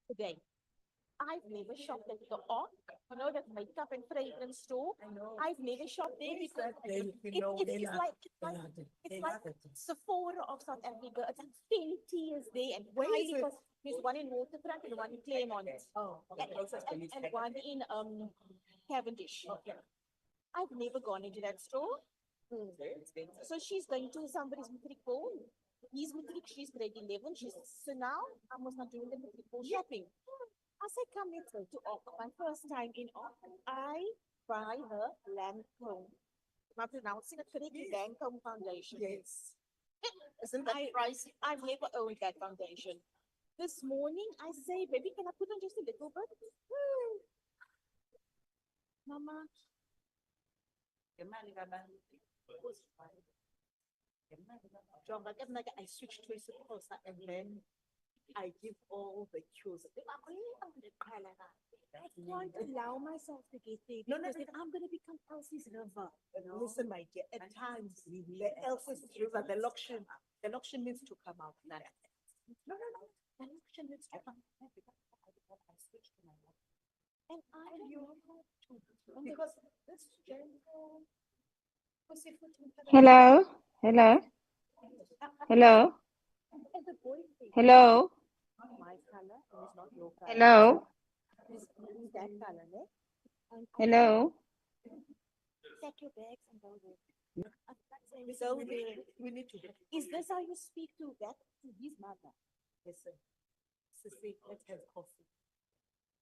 today. I've never shopped at the Arc, that makeup and fragrance store. I know. I've never shopped there It's because that they, it's they like love it. Sephora of South Africa. It's like Fenty is there and Where is Kylie it? because there's one in Waterfront and one in Claremont. Oh, okay. And one in Cavendish. Okay. I've never gone into that store. So she's going to somebody's matric ball. He's matric, she's grade 11. So now I was not doing the matric ball shopping. I said, come, let's go to Oak. My first time in Oak, I buy her Lancome. Am I pronouncing it correctly? Lancome foundation. Yes. Isn't that pricey? I've never owned that foundation. This morning, I say, baby, can I put on just a little bit? Mama, John, but I'm like, I switch to a supposer and then I give all the cues. I can't allow myself to get there No, no, because no, then I'm going to become Elsie's river. Listen, my dear, at times the Elsa's river, the loction needs to come out. No, no. The loction needs to come out because I switched to my mom. And You too. Because this gentle. Hello, hello, hello, and the boyfriend hello, not my color and it's not your color. hello, He's that color, ne? And hello. pack your bags and go there. So we need to Is this how you speak to his mother? listen. Sissy, let's have coffee.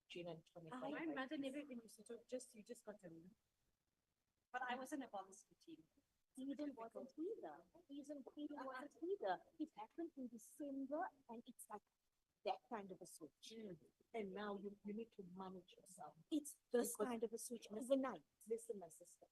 Gin and 25. My mother never even used to talk, you just got to me. But I wasn't a policy team. Eden wasn't either. Eden wasn't either. It happened in December and it's like that kind of a switch. And now you need to manage yourself. It's this Because- kind of a switch overnight. Listen, my sister.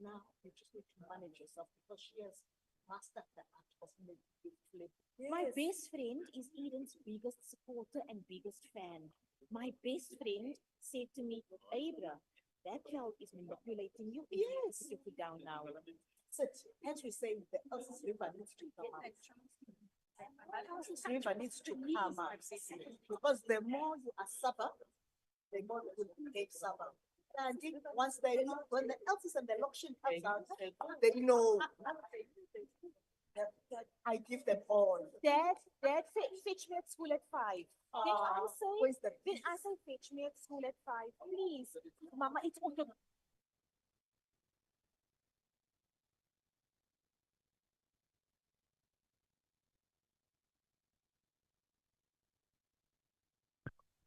Now you just need to manage yourself because she has mastered the art of flip. My best friend is Eden's biggest supporter and biggest fan. My best friend said to me, Abra, that child is manipulating you. Yes. Put your foot down now. Sit. Hence we say the Elsa's river needs to come out. Elsa's river needs to come out. Because the more you are suffer, the more you will take suffer. And once when the Elsa's and the loction comes out, they know that I give them all. Dad, fetch me at school at 5. Where's the Then I say, fetch me at school at 5. Please. Mama, it's auto.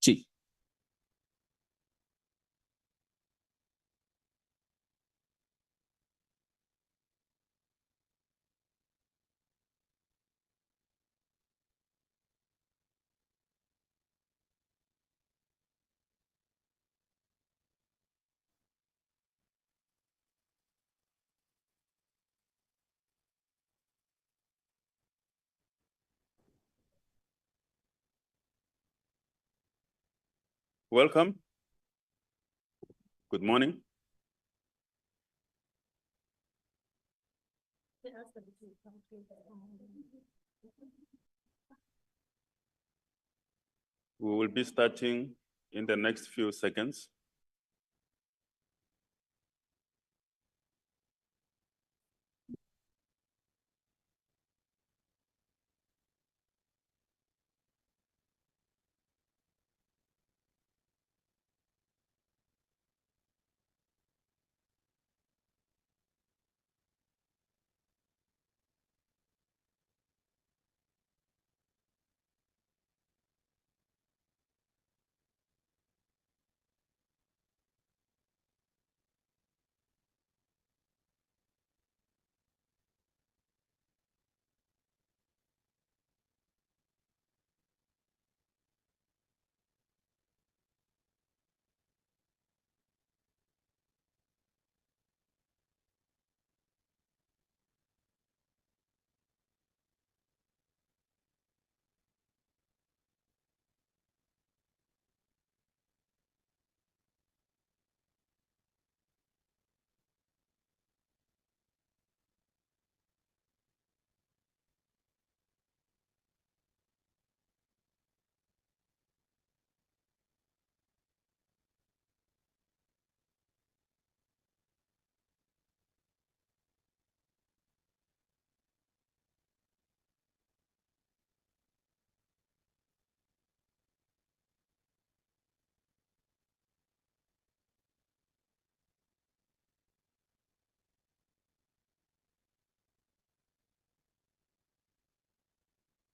Sí. Welcome. Good morning. We will be starting in the next few seconds.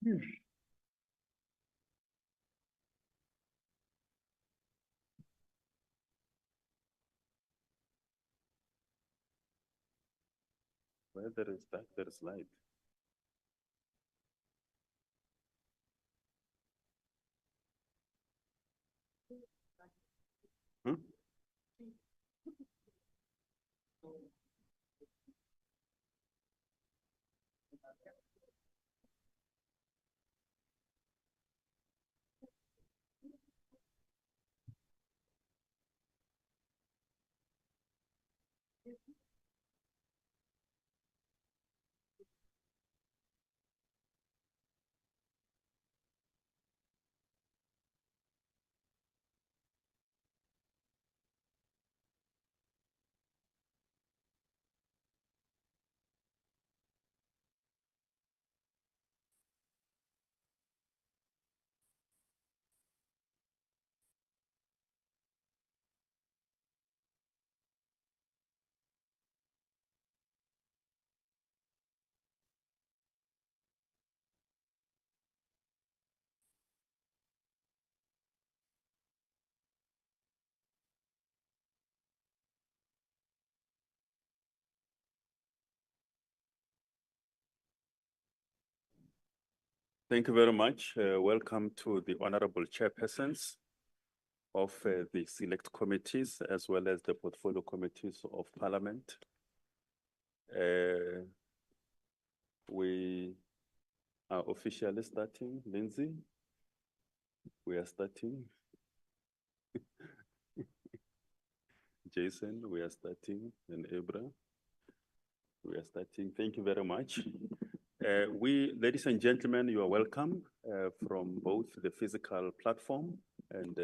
Where there is dark, there is light. Hmm? Thank you very much. Welcome to the honorable chairpersons of the select committees as well as the portfolio committees of parliament. We are officially starting. Lindsay, we are starting. Jason, we are starting. And Abra, we are starting. Thank you very much. Ladies and gentlemen, you are welcome from both the physical platform and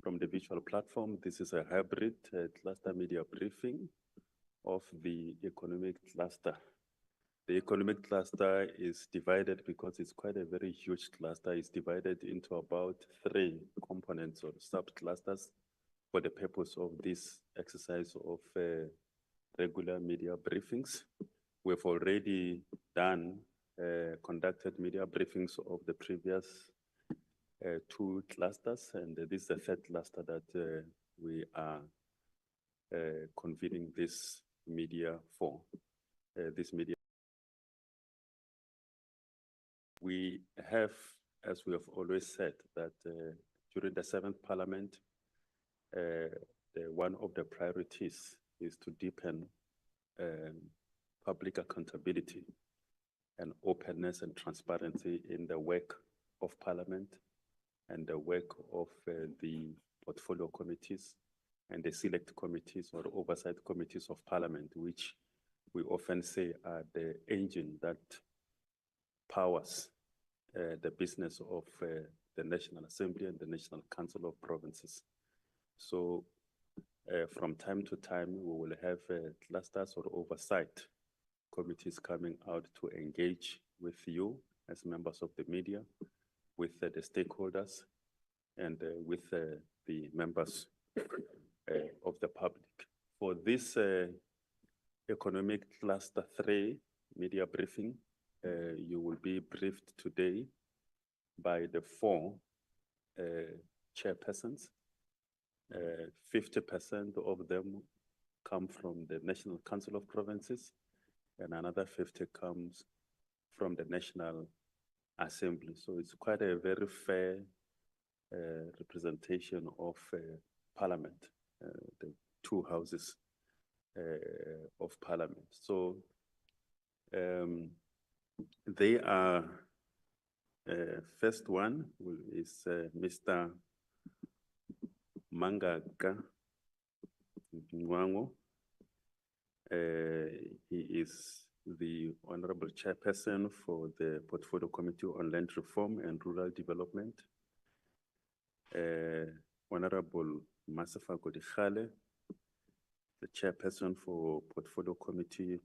from the virtual platform. This is a hybrid cluster media briefing of the economic cluster. The economic cluster is divided because it's quite a very huge cluster. It's divided into about 3 components or sub-clusters for the purpose of this exercise of regular media briefings. We've already conducted media briefings of the previous 2 clusters, and this is the 3rd cluster that we are convening this media for. We have, as we have always said, that during the 7th Parliament, one of the priorities is to deepen public accountability and openness and transparency in the work of Parliament and the work of the portfolio committees and the select committees or oversight committees of Parliament, which we often say are the engine that powers the business of the National Assembly and the National Council of Provinces. So from time to time, we will have clusters or oversight committees coming out to engage with you as members of the media, with the stakeholders, and with the members of the public. For this economic cluster 3 media briefing, you will be briefed today by the 4 chairpersons. 50% of them come from the National Council of Provinces, and another 50 comes from the National Assembly. So it's quite a very fair representation of Parliament, the 2 houses of Parliament. So they are, first one is Mr. Mpumalanga KZN. He is the Honorable Chairperson for the Portfolio Committee on Land Reform and Rural Development. Honorable Masafa Godikale, the Chairperson for Portfolio Committee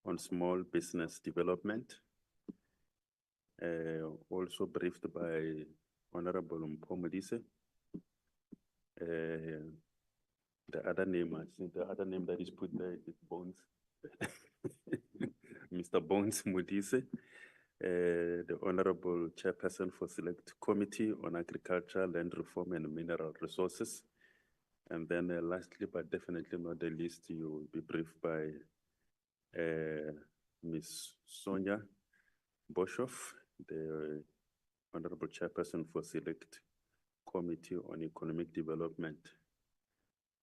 on Small Business Development. Also briefed by Honorable Mpumalanga. The other name, I think the other name that is put there is Bones. Mr. Bones Modise, the Honorable Chairperson for Select Committee on Agriculture, Land Reform and Mineral Resources. And then lastly, but definitely not the least, you will be briefed by Ms. Sonia Boshoff, the Honorable Chairperson for Select Committee on Economic Development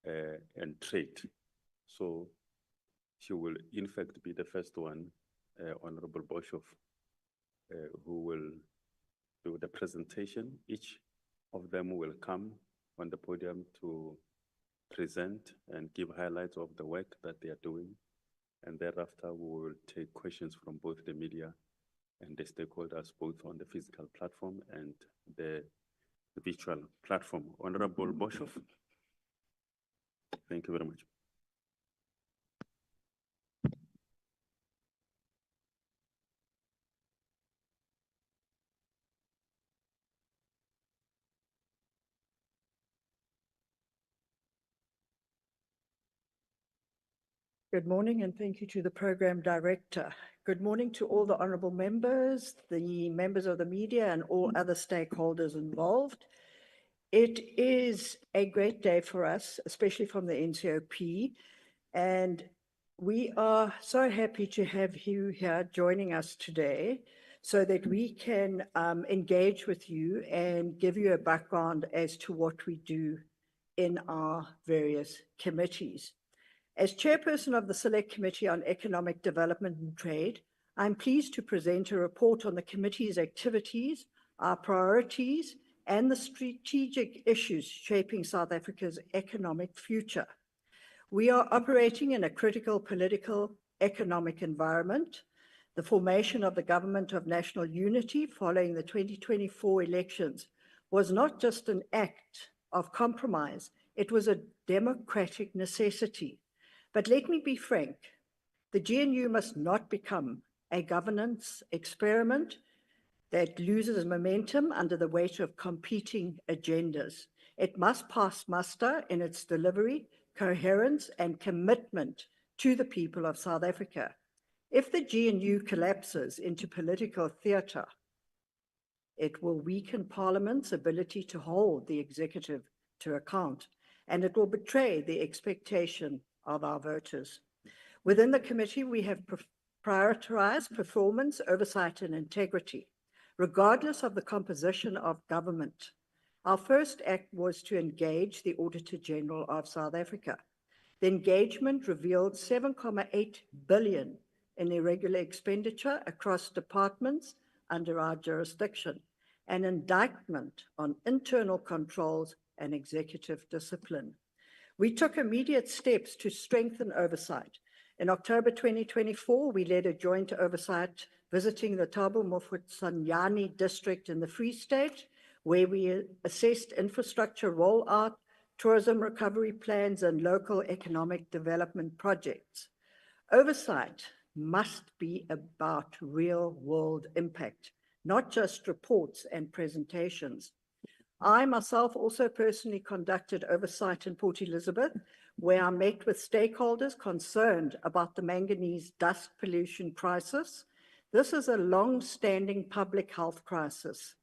and Trade. So she will in fact be the first one, Honorable Boshoff, who will do the presentation. Each of them will come on the podium to present and give highlights of the work that they are doing. And thereafter, we will take questions from both the media and the stakeholders, both on the physical platform and the virtual platform. Honorable Boshoff, thank you very much. Good morning, and thank you to the Program Director. Good morning to all the honourable members, the members of the media, and all other stakeholders involved. It is a great day for us, especially from the NCOP, and we are so happy to have you here joining us today so that we can engage with you and give you a background as to what we do in our various committees. As chairperson of the Select Committee on Economic Development and Trade, I'm pleased to present a report on the committee's activities, our priorities, and the strategic issues shaping South Africa's economic future. We are operating in a critical political, economic environment. The formation of the Government of National Unity following the 2024 elections was not just an act of compromise, it was a democratic necessity. But let me be frank, the GNU must not become a governance experiment that loses momentum under the weight of competing agendas. It must pass muster in its delivery, coherence, and commitment to the people of South Africa. If the GNU collapses into political theatre, it will weaken Parliament's ability to hold the executive to account, and it will betray the expectation of our voters. Within the committee, we have prioritized performance, oversight, and integrity, regardless of the composition of government. Our first act was to engage the Auditor General of South Africa. The engagement revealed 7.8 billion in irregular expenditure across departments under our jurisdiction, an indictment on internal controls and executive discipline. We took immediate steps to strengthen oversight. In October 2024, we led a joint oversight visiting the Thabo Mofokeng district in the Free State, where we assessed infrastructure rollout, tourism recovery plans, and local economic development projects. Oversight must be about real-world impact, not just reports and presentations. I myself also personally conducted oversight in Port Elizabeth, where I met with stakeholders concerned about the manganese dust pollution crisis. This is a long-standing public health crisis.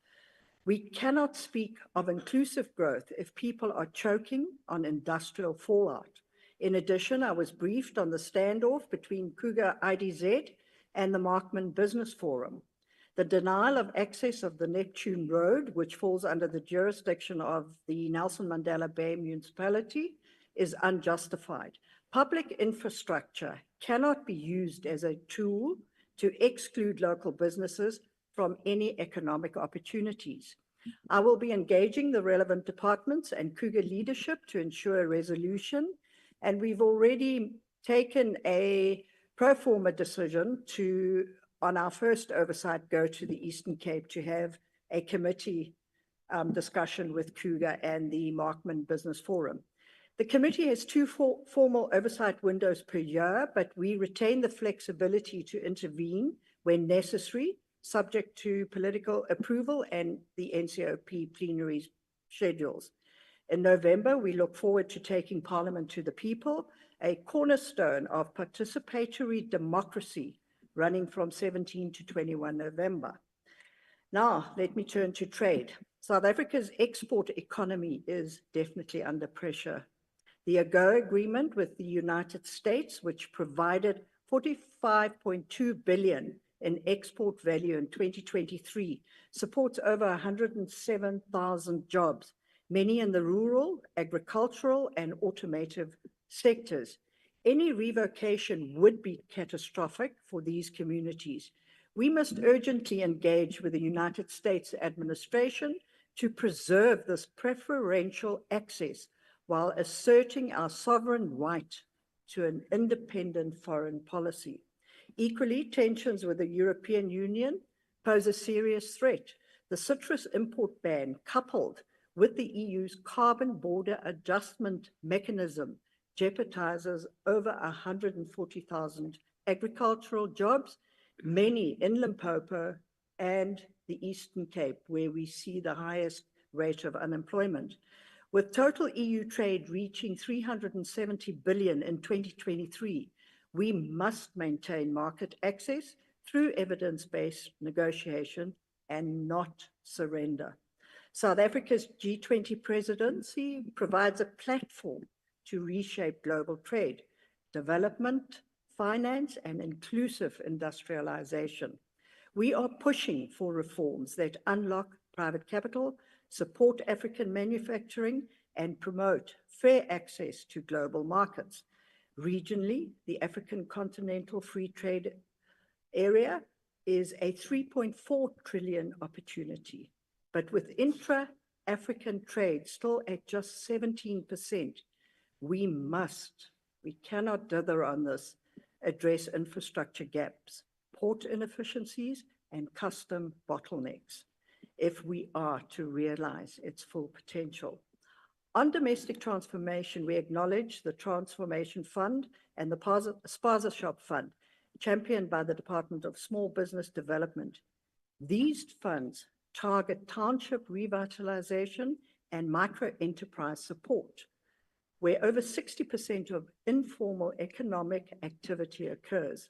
We cannot speak of inclusive growth if people are choking on industrial fallout. In addition, I was briefed on the standoff between Kruger IDZ and the Markman Business Forum. The denial of access of the Neptune Road, which falls under the jurisdiction of the Nelson Mandela Bay municipality, is unjustified. Public infrastructure cannot be used as a tool to exclude local businesses from any economic opportunities. I will be engaging the relevant departments and Kruger leadership to ensure a resolution, and we've already taken a pro forma decision to, on our first oversight, go to the Eastern Cape to have a committee discussion with Kruger and the Markman Business Forum. The committee has two formal oversight windows per year, but we retain the flexibility to intervene when necessary, subject to political approval and the NCOP plenary schedules. In November, we look forward to taking Parliament to the people, a cornerstone of participatory democracy running from 17 to 21 November. Now, let me turn to trade. South Africa's export economy is definitely under pressure. The AGOA agreement with the United States, which provided 45.2 billion in export value in 2023, supports over 107,000 jobs, many in the rural, agricultural, and automotive sectors. Any revocation would be catastrophic for these communities. We must urgently engage with the United States administration to preserve this preferential access while asserting our sovereign right to an independent foreign policy. Equally, tensions with the European Union pose a serious threat. The citrus import ban, coupled with the EU's carbon border adjustment mechanism, jeopardizes over 140,000 agricultural jobs, many in Limpopo and the Eastern Cape, where we see the highest rate of unemployment. With total EU trade reaching 370 billion in 2023, we must maintain market access through evidence-based negotiation and not surrender. South Africa's G20 presidency provides a platform to reshape global trade, development, finance, and inclusive industrialization. We are pushing for reforms that unlock private capital, support African manufacturing, and promote fair access to global markets. Regionally, the African Continental Free Trade Area is a 3.4 trillion opportunity, but with intra-African trade still at just 17%, we cannot dither on this, address infrastructure gaps, port inefficiencies, and custom bottlenecks if we are to realize its full potential. On domestic transformation, we acknowledge the Transformation Fund and the Spaza Shop Fund, championed by the Department of Small Business Development. These funds target township revitalization and micro-enterprise support, where over 60% of informal economic activity occurs.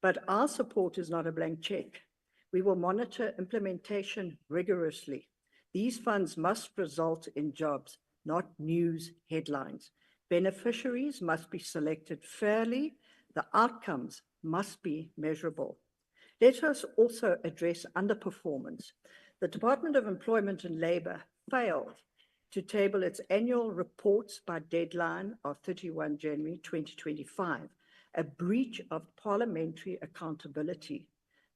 But our support is not a blank check. We will monitor implementation rigorously. These funds must result in jobs, not news headlines. Beneficiaries must be selected fairly. The outcomes must be measurable. Let us also address underperformance. The Department of Employment and Labor failed to table its annual reports by deadline of 31 January 2025, a breach of parliamentary accountability.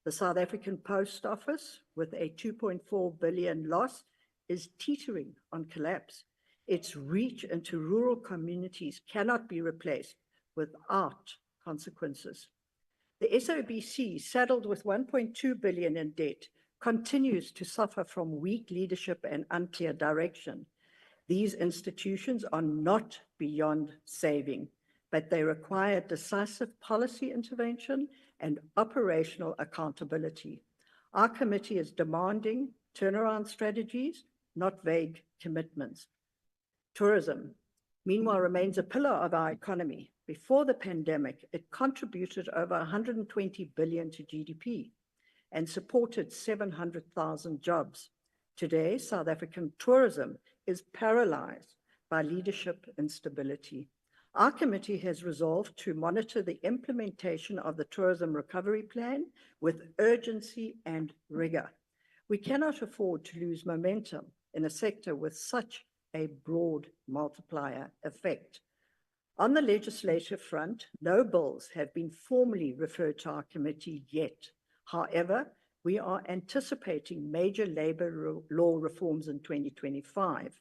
The South African Post Office, with a 2.4 billion loss, is teetering on collapse. Its reach into rural communities cannot be replaced without consequences. The SABC, saddled with 1.2 billion in debt, continues to suffer from weak leadership and unclear direction. These institutions are not beyond saving, but they require decisive policy intervention and operational accountability. Our committee is demanding turnaround strategies, not vague commitments. Tourism, meanwhile, remains a pillar of our economy. Before the pandemic, it contributed over 120 billion to GDP and supported 700,000 jobs. Today, South African tourism is paralyzed by leadership instability. Our committee has resolved to monitor the implementation of the Tourism Recovery Plan with urgency and rigor. We cannot afford to lose momentum in a sector with such a broad multiplier effect. On the legislative front, no bills have been formally referred to our committee yet. However, we are anticipating major labor law reforms in 2025,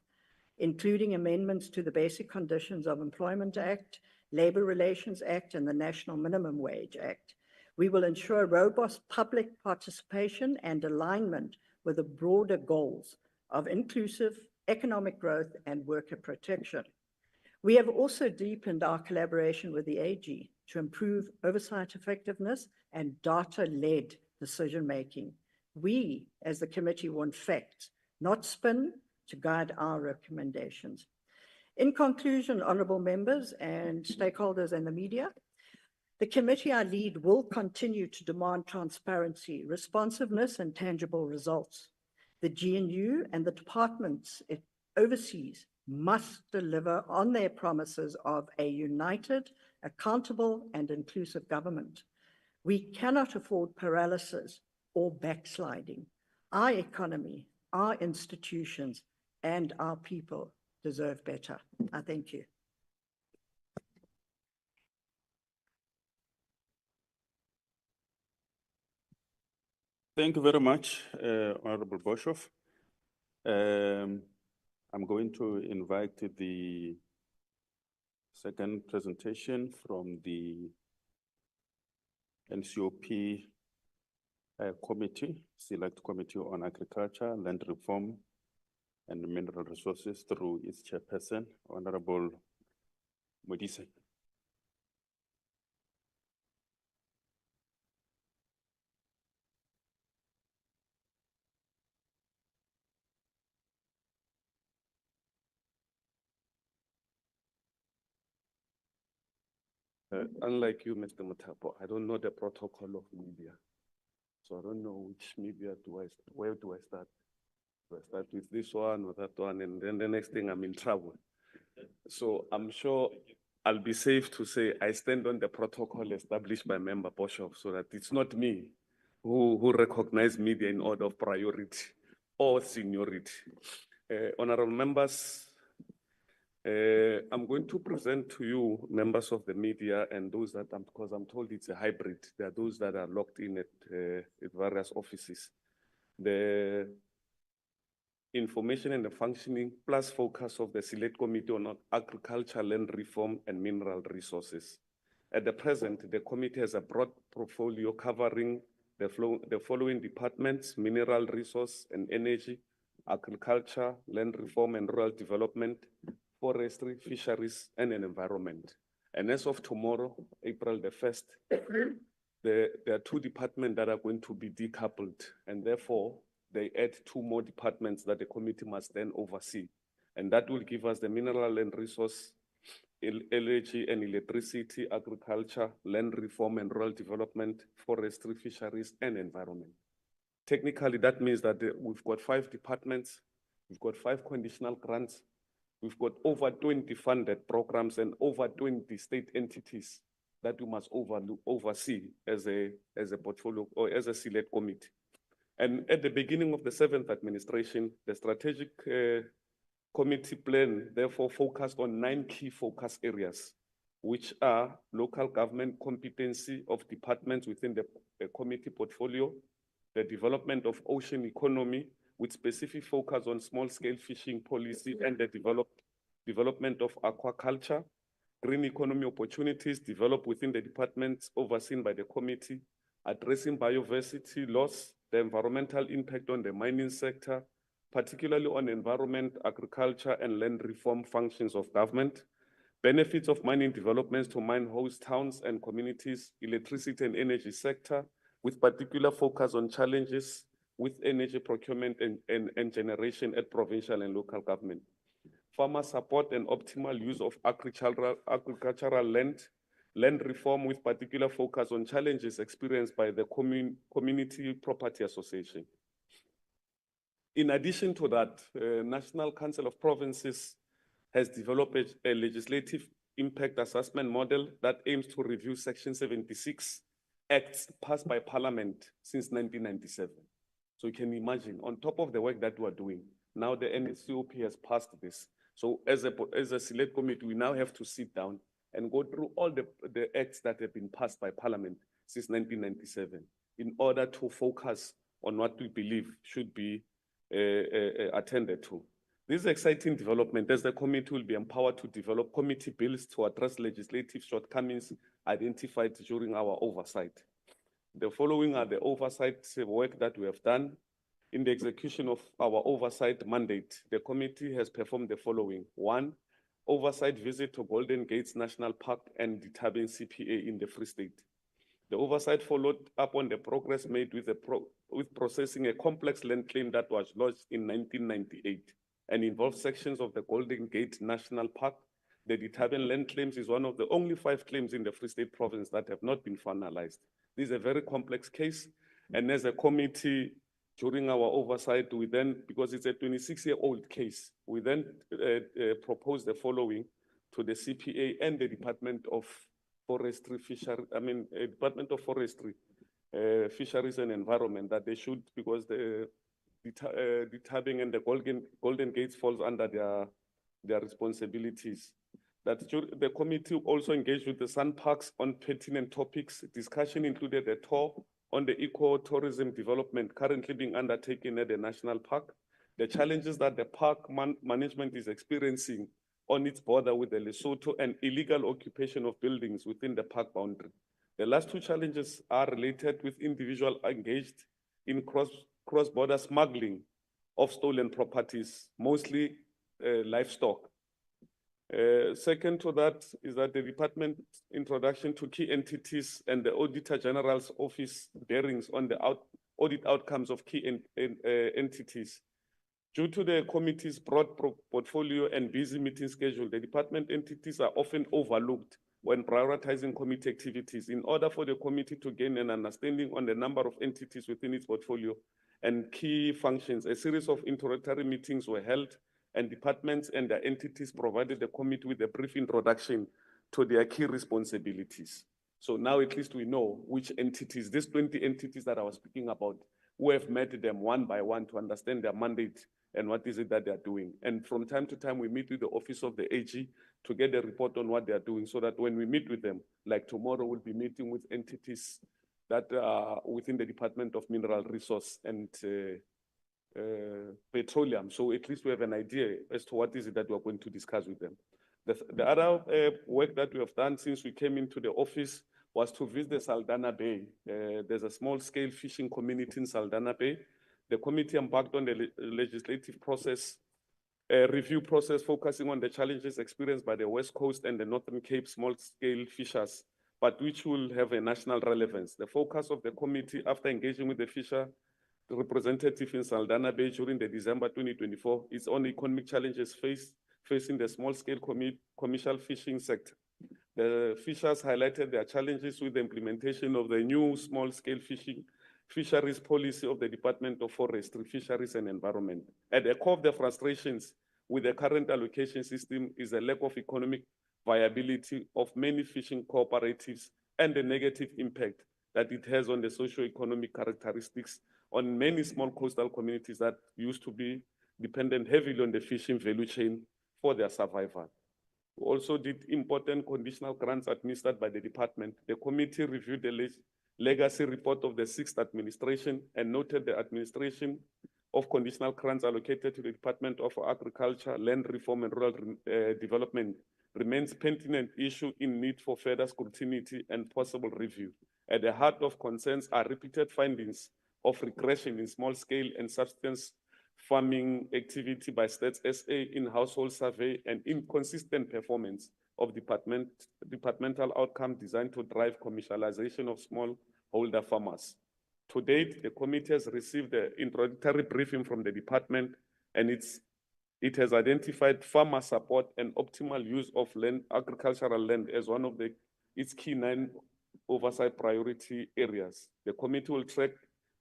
including amendments to the Basic Conditions of Employment Act, Labor Relations Act, and the National Minimum Wage Act. We will ensure robust public participation and alignment with the broader goals of inclusive economic growth and worker protection. We have also deepened our collaboration with the AG to improve oversight effectiveness and data-led decision-making. We, as the committee, want facts, not spin, to guide our recommendations. In conclusion, honorable members and stakeholders and the media, The committee I lead will continue to demand transparency, responsiveness, and tangible results. The GNU and the departments it oversees must deliver on their promises of a united, accountable, and inclusive government. We cannot afford paralysis or backsliding. Our economy, our institutions, and our people deserve better. I thank you. Thank you very much, Honorable Boshoff. I'm going to invite the second presentation from the NCOP committee, Select Committee on Agriculture, Land Reform, and Mineral Resources through its chairperson, Honorable Modise. Unlike you, Mr. Mutapo, I don't know the protocol of media. So I don't know which media where do I start? Do I start with this one or that one? And then the next thing I'm in trouble. So I'm sure I'll be safe to say I stand on the protocol established by Member Boshoff so that it's not me who recognize media in order of priority or seniority. Honorable members, I'm going to present to you members of the media and those that because I'm told it's a hybrid. There are those that are locked in at various offices. The information and the functioning plus focus of the Select Committee on Agriculture, Land Reform, and Mineral Resources. At the present, the committee has a broad portfolio covering the following departments: mineral resource and energy, agriculture, land reform and rural development, forestry, fisheries, and an environment. And as of tomorrow, April the 1st, there are two departments that are going to be decoupled, and therefore they add two more departments that the committee must then oversee. And that will give us the mineral and resource, energy and electricity, agriculture, land reform and rural development, forestry, fisheries, and environment. Technically, that means that we've got 5 departments, we've got 5 conditional grants, we've got over 20 funded programs and over 20 state entities that we must oversee as a portfolio or as a select committee. And at the beginning of the 7th administration, the strategic committee plan therefore focused on 9 key focus areas, which are local government competency of departments within the committee portfolio, the development of ocean economy with specific focus on small-scale fishing policy and the development of aquaculture, green economy opportunities developed within the departments overseen by the committee, addressing biodiversity loss, the environmental impact on the mining sector, particularly on environment, agriculture, and land reform functions of government, benefits of mining developments to mine host towns and communities, electricity and energy sector, with particular focus on challenges with energy procurement and generation at provincial and local government. Farmer support and optimal use of agricultural land reform with particular focus on challenges experienced by the Community Property Association. In addition to that, National Council of Provinces has developed a legislative impact assessment model that aims to review Section 76 acts passed by Parliament since 1997. So you can imagine, on top of the work that we're doing, now the NCOP has passed this. So as a select committee, we now have to sit down and go through all the acts that have been passed by Parliament since 1997 in order to focus on what we believe should be attended to. This is exciting development as the committee will be empowered to develop committee bills to address legislative shortcomings identified during our oversight. The following are the oversight work that we have done. In the execution of our oversight mandate, the committee has performed the following. 1, oversight visit to Golden Gates National Park and the Tabing CPA in the Free State. The oversight followed up on the progress made with processing a complex land claim that was lodged in 1998 and involved sections of the Golden Gate National Park The Ditaben land claims is one of the only 5 claims in the Free State province that have not been finalized. This is a very complex case. And as a committee, during our oversight, we then, because it's a 26-year-old case, we then proposed the following to the CPA and the Department of Forestry, Department of Forestry, Fisheries and Environment, that they should, because the tabbing and the Golden Gates falls under their responsibilities. That the committee also engaged with the Sun Parks on pertinent topics. Discussion included a tour on the eco-tourism development currently being undertaken at the national park, the challenges that the park management is experiencing on its border with the Lesotho, and illegal occupation of buildings within the park boundary. The last 2 challenges are related with individuals engaged in cross-border smuggling of stolen properties, mostly livestock. Second to that is that the department introduction to key entities and the Auditor General's office bearings on the audit outcomes of key entities. Due to the committee's broad portfolio and busy meeting schedule, the department entities are often overlooked when prioritizing committee activities. In order for the committee to gain an understanding on the number of entities within its portfolio and key functions, a series of introductory meetings were held, and departments and their entities provided the committee with a brief introduction to their key responsibilities. So now at least we know which entities, these 20 entities that I was speaking about, we have met them one by one to understand their mandate and what is it that they are doing. And from time to time, we meet with the office of the AG to get a report on what they are doing, so that when we meet with them, like tomorrow, we'll be meeting with entities that are within the Department of Mineral Resource and Petroleum. So at least we have an idea as to what is it that we're going to discuss with them. The other work that we have done since we came into the office was to visit the Saldanha Bay. There's a small-scale fishing community in Saldanha Bay. The committee embarked on the legislative process, review process, focusing on the challenges experienced by the West Coast and the Northern Cape small-scale fishers, but which will have a national relevance. The focus of the committee, after engaging with the fisher representative in Saldanha Bay during the December 2024, is on economic challenges facing the small-scale commercial fishing sector. The fishers highlighted their challenges with the implementation of the new small-scale fisheries policy of the Department of Forestry, Fisheries and Environment. At the core of the frustrations with the current allocation system is a lack of economic viability of many fishing cooperatives and the negative impact that it has on the socio-economic characteristics on many small coastal communities that used to be dependent heavily on the fishing value chain for their survival. We also did important conditional grants administered by the department. The committee reviewed the legacy report of the 6th administration and noted the administration of conditional grants allocated to the Department of Agriculture, Land Reform and Rural Development remains pertinent issue in need for further scrutiny and possible review. At the heart of concerns are repeated findings of regression in small-scale and subsistence farming activity by Stats SA in household survey and inconsistent performance of departmental outcome designed to drive commercialization of smallholder farmers. To date, the committee has received the introductory briefing from the department, and it has identified farmer support and optimal use of agricultural land as one of its key 9 oversight priority areas. The committee will track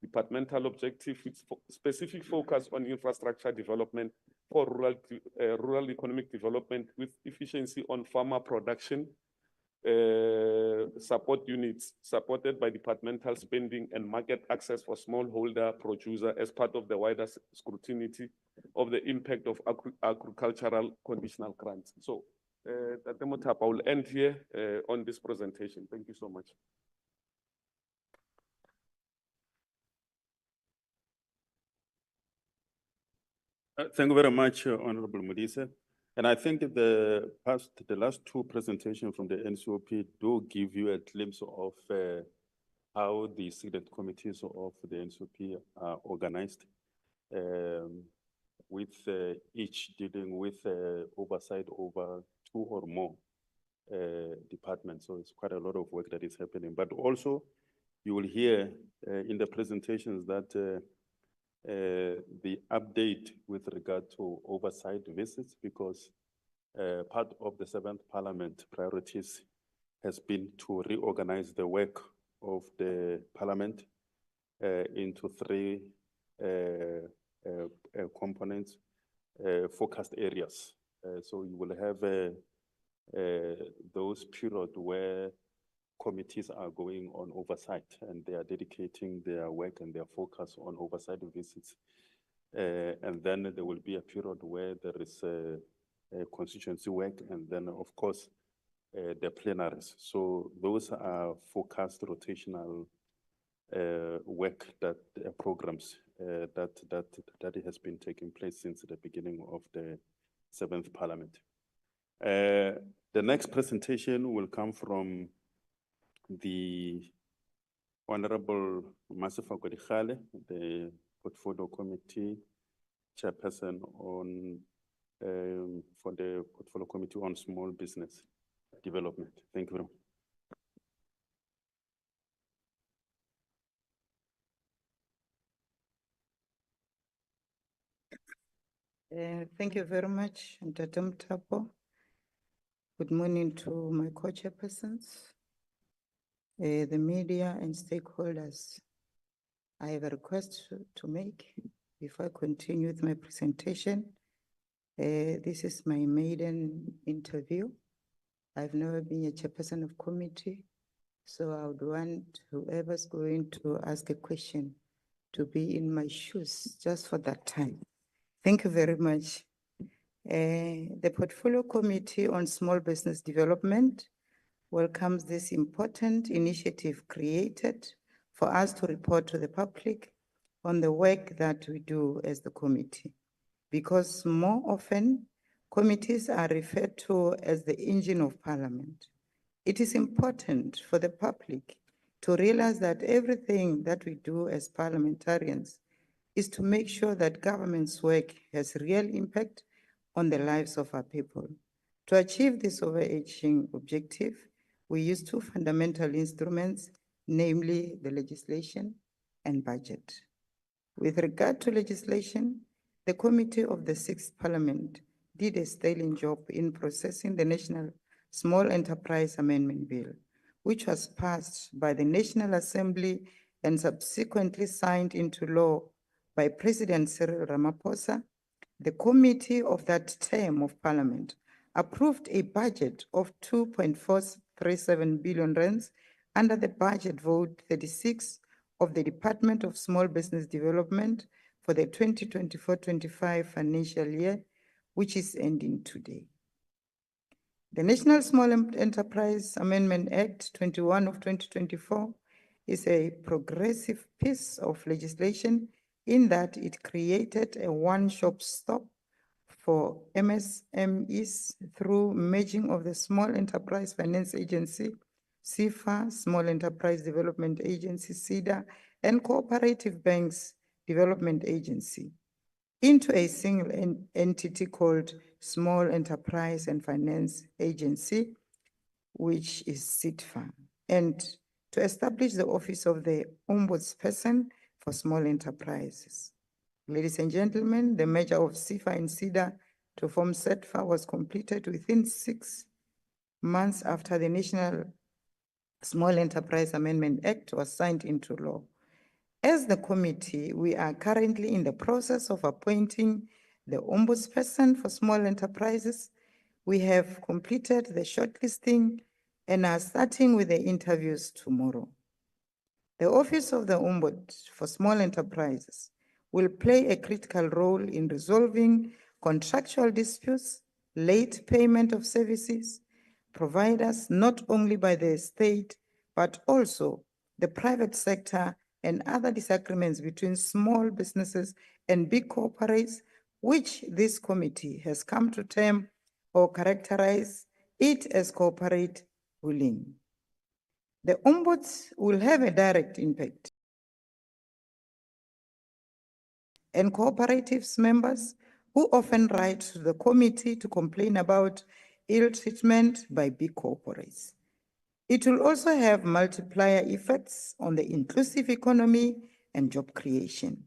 departmental objective with specific focus on infrastructure development for rural economic development with efficiency on farmer production, support units supported by departmental spending and market access for smallholder producer as part of the wider scrutiny of the impact of agricultural conditional grants. So, Tate Motapa, I will end here on this presentation. Thank you so much. Thank you very much, Honorable Modise. And I think the last 2 presentations from the NCOP do give you a glimpse of how the select committees of the NCOP are organized, with each dealing with oversight over 2 or more departments. So it's quite a lot of work that is happening. But also, you will hear in the presentations that the update with regard to oversight visits, because Part of the 7th Parliament priorities has been to reorganize the work of the Parliament into 3 components, focused areas. So you will have those periods where committees are going on oversight and they are dedicating their work and their focus on oversight visits. And then there will be a period where there is constituency work, and then of course the plenaries. So those are forecast rotational work that programs that has been taking place since the beginning of the 7th Parliament. The next presentation will come from the Honorable Masifa Kodikale, the Portfolio Committee Chairperson on for the Portfolio Committee on Small Business Development. Thank you very much. Thank you very much, Dr. Mtapo. Good morning to my co-chairpersons, the media and stakeholders. I have a request to make before I continue with my presentation. This is my maiden interview. I've never been a chairperson of committee, so I would want whoever's going to ask a question to be in my shoes just for that time. Thank you very much. The Portfolio Committee on Small Business Development welcomes this important initiative created for us to report to the public on the work that we do as the committee, because more often committees are referred to as the engine of Parliament. It is important for the public to realize that everything that we do as parliamentarians is to make sure that government's work has real impact on the lives of our people. To achieve this overarching objective, we use 2 fundamental instruments, namely the legislation and budget. With regard to legislation, the Committee of the 6th Parliament did a sterling job in processing the National Small Enterprise Amendment Bill, which was passed by the National Assembly and subsequently signed into law by President Cyril Ramaphosa. The committee of that term of Parliament approved a budget of 2.437 billion rands under the budget vote 36 of the Department of Small Business Development for the 2024-25 financial year, which is ending today. The National Small Enterprise Amendment Act 21 of 2024 is a progressive piece of legislation in that it created a one-stop shop for MSMEs through merging of the Small Enterprise Finance Agency, CFA, Small Enterprise Development Agency, SEDA, and Cooperative Banks Development Agency into a single entity called Small Enterprise and Finance Agency, which is SITFA, and to establish the Office of the Ombudsperson for Small Enterprises. Ladies and gentlemen, the merger of CFA and SEDA to form SETFA was completed within 6 months after the National Small Enterprise Amendment Act was signed into law. As the committee, we are currently in the process of appointing the Ombudsperson for Small Enterprises. We have completed the shortlisting and are starting with the interviews tomorrow. The Office of the Ombud for Small Enterprises will play a critical role in resolving contractual disputes, late payment of services, providers not only by the state, but also the private sector and other disagreements between small businesses and big corporates, which this committee has come to term or characterize it as corporate bullying. The ombuds will have a direct impact, and cooperatives members who often write to the committee to complain about ill treatment by big corporates. It will also have multiplier effects on the inclusive economy and job creation.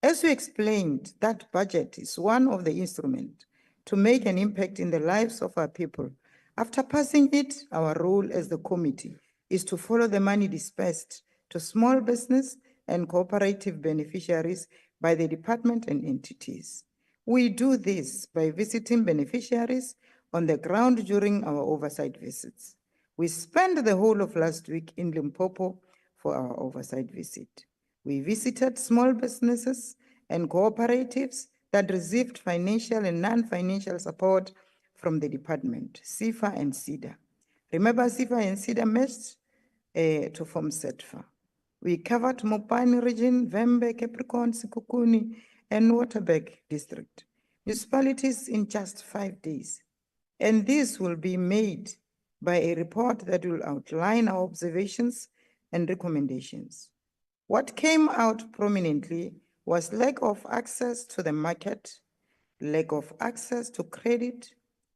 As we explained, that budget is one of the instruments to make an impact in the lives of our people. After passing it, our role as the committee is to follow the money dispersed to small business and cooperative beneficiaries by the department and entities. We do this by visiting beneficiaries on the ground during our oversight visits. We spent the whole of last week in Limpopo for our oversight visit. We visited small businesses and cooperatives that received financial and non-financial support from the department, SIFA and SIDA. Remember, SIFA and SIDA meshed to form SETFA. We covered Mopani region, Vembe, Capricorn, Sikukuni, and Waterberg district, municipalities in just 5 days. And this will be made by a report that will outline our observations and recommendations. What came out prominently was lack of access to the market, lack of access to credit,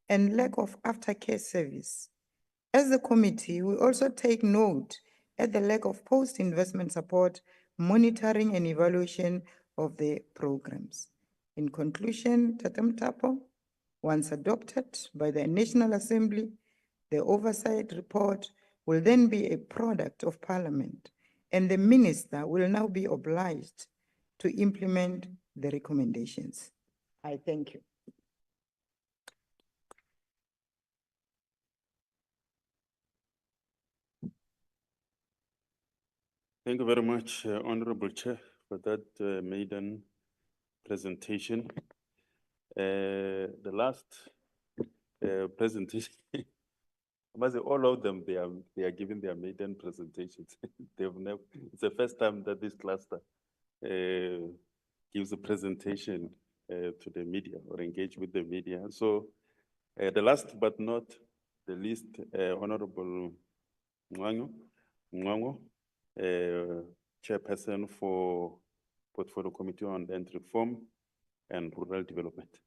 and lack of aftercare service. As the committee, we also take note at the lack of post-investment support, monitoring and evaluation of the programs. In conclusion, Tatam Tapo, once adopted by the National Assembly, the oversight report will then be a product of Parliament, and the minister will now be obliged to implement the recommendations. I thank you. Thank you very much, Honorable Chair, for that maiden presentation. The last presentation, I must say all of them, they are giving their maiden presentations. They've never, it's the first time that this cluster gives a presentation to the media or engage with the media. So the last but not the least, Honorable Mwango, Chairperson for Portfolio Committee on Land Reform and Rural Development.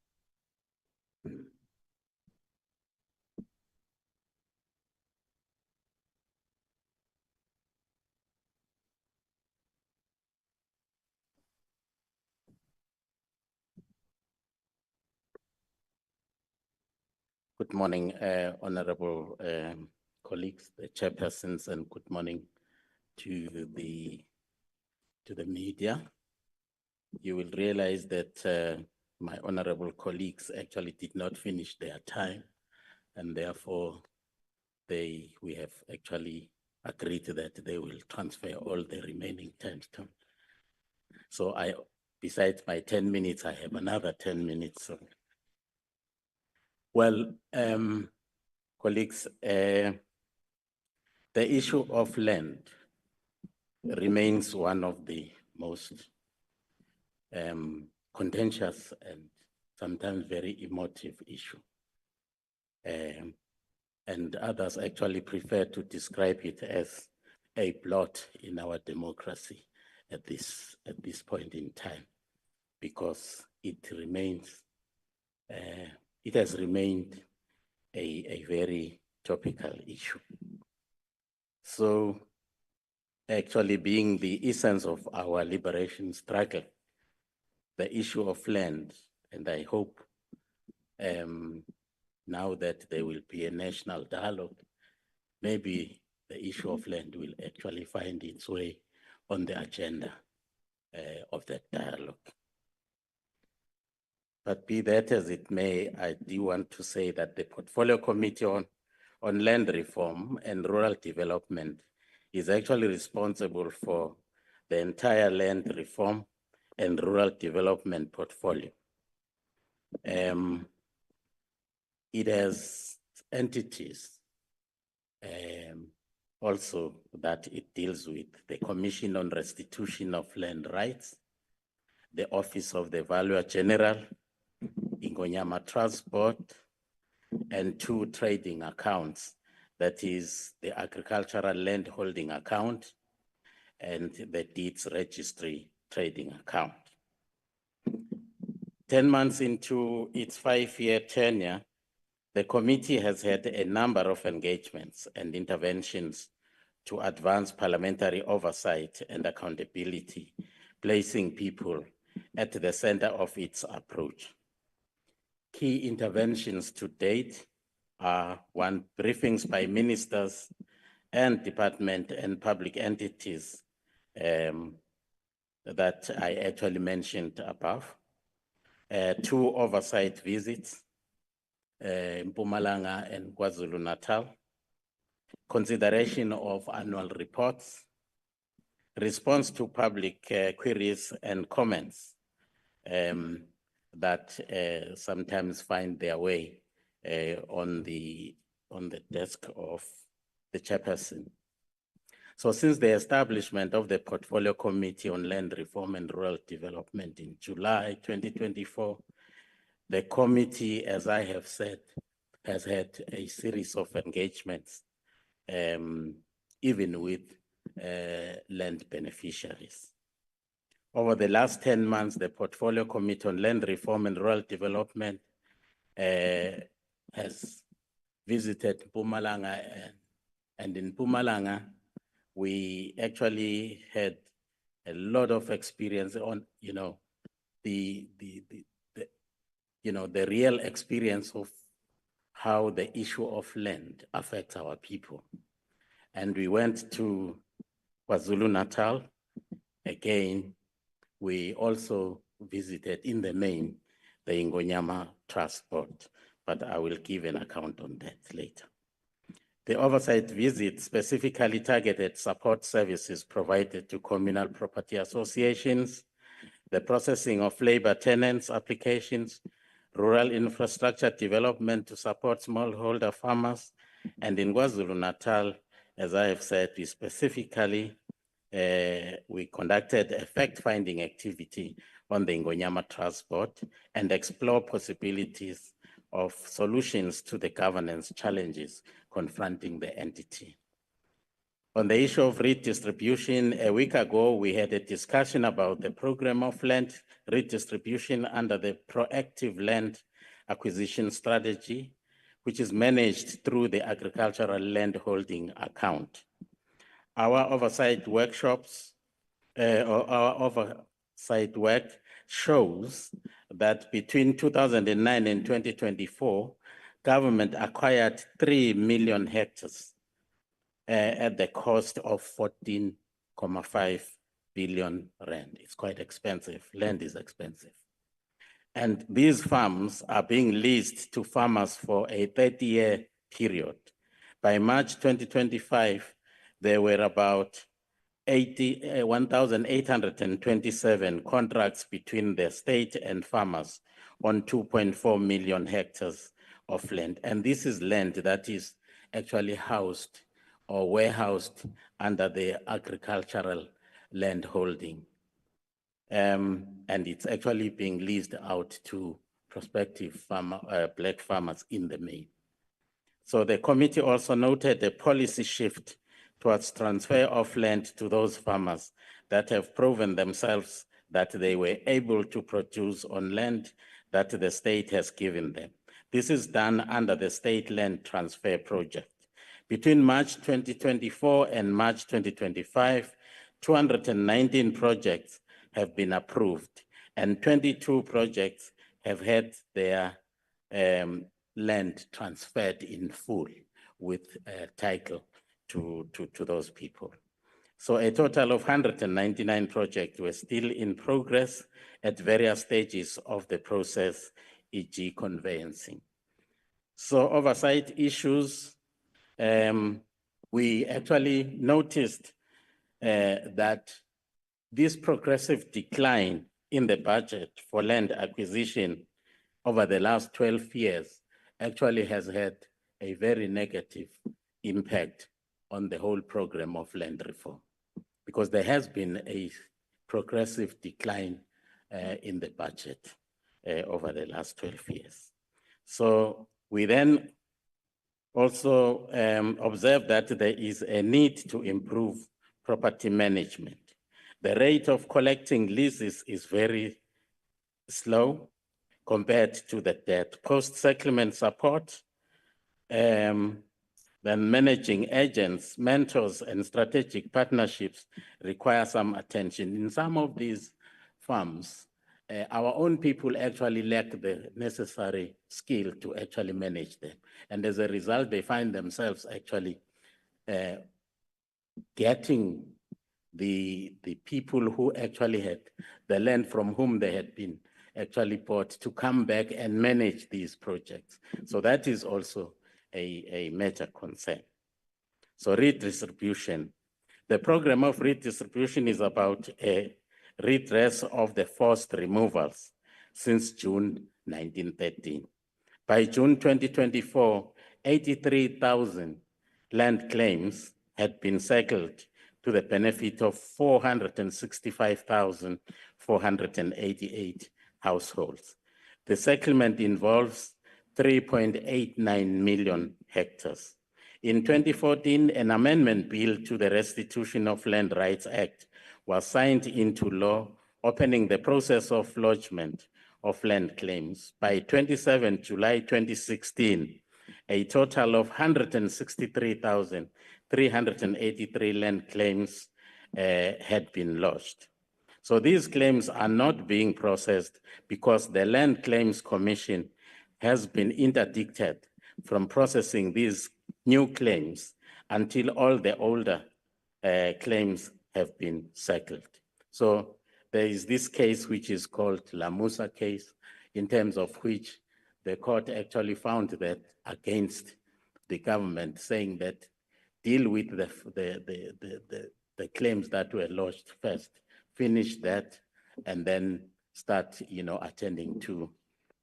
Good morning, honorable colleagues, the chairpersons, and good morning to the media. You will realize that my honorable colleagues actually did not finish their time, and therefore we have actually agreed that they will transfer all the remaining time to. So besides my 10 minutes, I have another 10 minutes. So. Well, colleagues, the issue of land remains one of the most contentious and sometimes very emotive issue. And others actually prefer to describe it as a blot in our democracy at this point in time, because it remains, it has remained a very topical issue. So actually being the essence of our liberation struggle, the issue of land, and I hope now that there will be a national dialogue, maybe the issue of land will actually find its way on the agenda of that dialogue. But be that as it may, I do want to say that the Portfolio Committee on Land Reform and Rural Development is actually responsible for the entire land reform and rural development portfolio. It has entities also that it deals with: the Commission on Restitution of Land Rights, the Office of the Valuer General, Ingonyama Transport, and 2 trading accounts, that is the Agricultural Land Holding Account and the Deeds Registry Trading Account. 10 months into its 5-year tenure, the committee has had a number of engagements and interventions to advance parliamentary oversight and accountability, placing people at the center of its approach. key interventions to date are one, briefings by ministers and department and public entities that I actually mentioned above. Two oversight visits, Mpumalanga and KwaZulu-Natal, consideration of annual reports, response to public queries and comments that sometimes find their way on the desk of the chairperson. So since the establishment of the Portfolio Committee on Land Reform and Rural Development in July 2024, the committee, as I have said, has had a series of engagements, even with land beneficiaries. Over the last 10 months, the Portfolio Committee on Land Reform and Rural Development has visited Mpumalanga, and in Mpumalanga, we actually had a lot of experience on, the real experience of how the issue of land affects our people. And we went to KwaZulu-Natal. Again, we also visited in the main the Ingonyama Transport, but I will give an account on that later. The oversight visit specifically targeted support services provided to communal property associations, the processing of labor tenants applications, rural infrastructure development to support smallholder farmers, and in KwaZulu-Natal, as I have said, we specifically we conducted a fact-finding activity on the Ingonyama transport and explore possibilities of solutions to the governance challenges confronting the entity. On the issue of redistribution, a week ago, we had a discussion about the program of land redistribution under the proactive land acquisition strategy, which is managed through the agricultural land holding account. Our oversight workshops, or our oversight work shows that between 2009 and 2024, government acquired 3 million hectares at the cost of 14.5 billion rand. It's quite expensive. Land is expensive. And these farms are being leased to farmers for a 30-year period. By March 2025, there were about 1,827 contracts between the state and farmers on 2.4 million hectares of land. And this is land that is actually housed or warehoused under the agricultural land holding. And it's actually being leased out to prospective black farmers in the main. So the committee also noted a policy shift towards transfer of land to those farmers that have proven themselves that they were able to produce on land that the state has given them. This is done under the State Land Transfer Project. Between March 2024 and March 2025, 219 projects have been approved, and 22 projects have had their land transferred in full with title to those people. So a total of 199 projects were still in progress at various stages of the process, e.g. conveyancing. So oversight issues, we actually noticed that this progressive decline in the budget for land acquisition over the last 12 years actually has had a very negative impact on the whole program of land reform, because there has been a progressive decline in the budget over the last 12 years. So we then also observed that there is a need to improve property management. The rate of collecting leases is very slow compared to the debt. Post-settlement support, then managing agents, mentors, and strategic partnerships require some attention. In some of these farms, our own people actually lack the necessary skill to actually manage them. And as a result, they find themselves actually getting the people who actually had the land from whom they had been actually bought to come back and manage these projects. So that is also a major concern. So redistribution. The program of redistribution is about a redress of the forced removals since June 1913. By June 2024, 83,000 land claims had been settled to the benefit of 465,488 households. The settlement involves 3.89 million hectares. In 2014, an amendment bill to the Restitution of Land Rights Act was signed into law, opening the process of lodgement of land claims. By 27 July 2016, a total of 163,383 land claims had been lodged. So these claims are not being processed because the Land Claims Commission has been interdicted from processing these new claims until all the older claims have been settled. So there is this case which is called Lamusa case, in terms of which the court actually found that against the government, saying that deal with the claims that were lodged first, finish that, and then start, attending to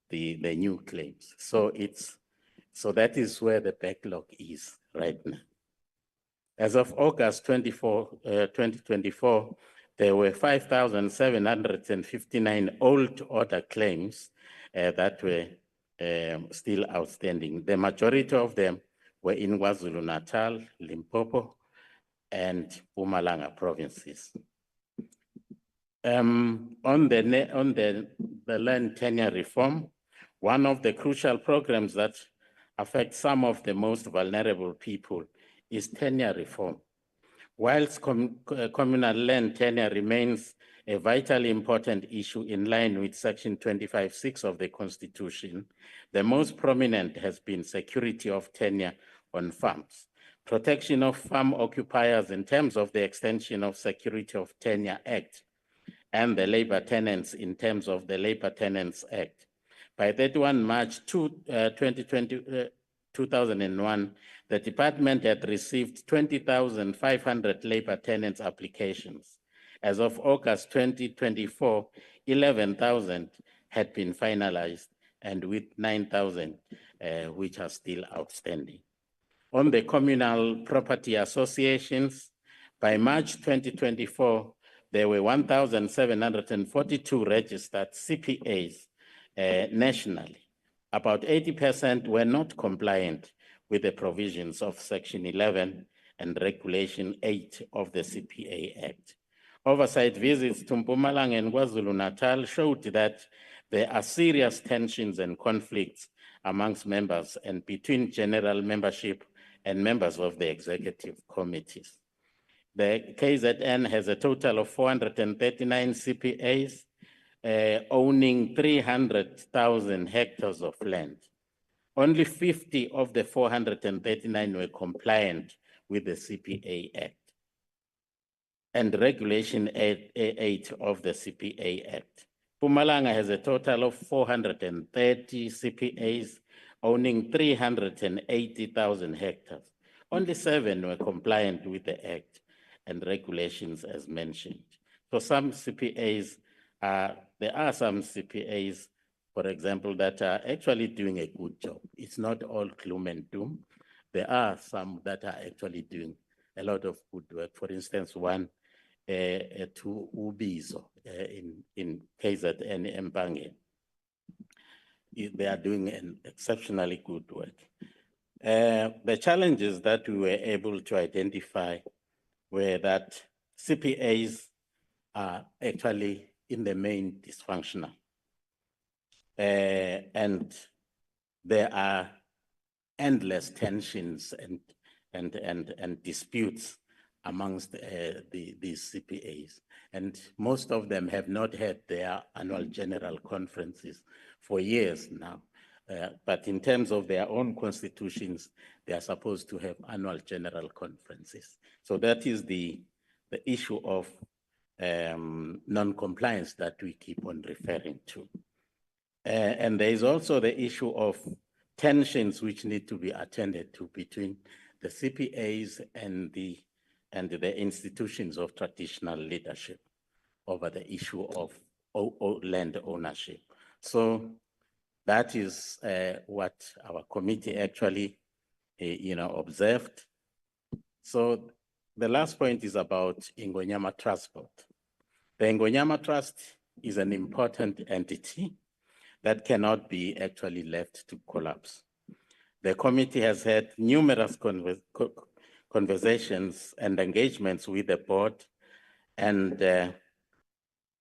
the new claims. So that is where the backlog is right now. As of August 2024, there were 5,759 old order claims that were still outstanding. The majority of them were in KwaZulu-Natal, Limpopo, and Mpumalanga provinces. On the land tenure reform, one of the crucial programs that affect some of the most vulnerable people is tenure reform. Whilst communal land tenure remains a vitally important issue in line with Section 25(6) of the Constitution, the most prominent has been security of tenure on farms, protection of farm occupiers in terms of the extension of Security of Tenure Act, and the labor tenants in terms of the Labor Tenants Act. By 31 March 2001, the department had received 20,500 labor tenants applications. As of August 2024, 11,000 had been finalized, and with 9,000 which are still outstanding. On the communal property associations, by March 2024, there were 1,742 registered CPAs nationally. About 80% were not compliant with the provisions of Section 11 and Regulation 8 of the CPA Act. Oversight visits to Mpumalanga and KwaZulu-Natal showed that there are serious tensions and conflicts amongst members and between general membership and members of the executive committees. The KZN has a total of 439 CPAs owning 300,000 hectares of land. Only 50 of the 439 were compliant with the CPA Act and Regulation 8 of the CPA Act. Mpumalanga has a total of 430 CPAs owning 380,000 hectares. Only 7 were compliant with the Act and regulations as mentioned. For some CPAs, there are some CPAs, for example, that are actually doing a good job. It's not all gloom and doom. There are some that are actually doing a lot of good work. For instance, one to Ubizo in KZN Mpange. They are doing an exceptionally good work. The challenges that we were able to identify were that CPAs are actually in the main dysfunctional. And there are endless tensions and disputes amongst these CPAs. And most of them have not had their annual general conferences for years now. But in terms of their own constitutions, they are supposed to have annual general conferences. So that is the issue of non-compliance that we keep on referring to. And there is also the issue of tensions which need to be attended to between the CPAs and the institutions of traditional leadership over the issue of land ownership. So that is what our committee actually, observed. So the last point is about Ingonyama Transport. The Ingonyama Trust is an important entity that cannot be actually left to collapse. The committee has had numerous conversations and engagements with the board and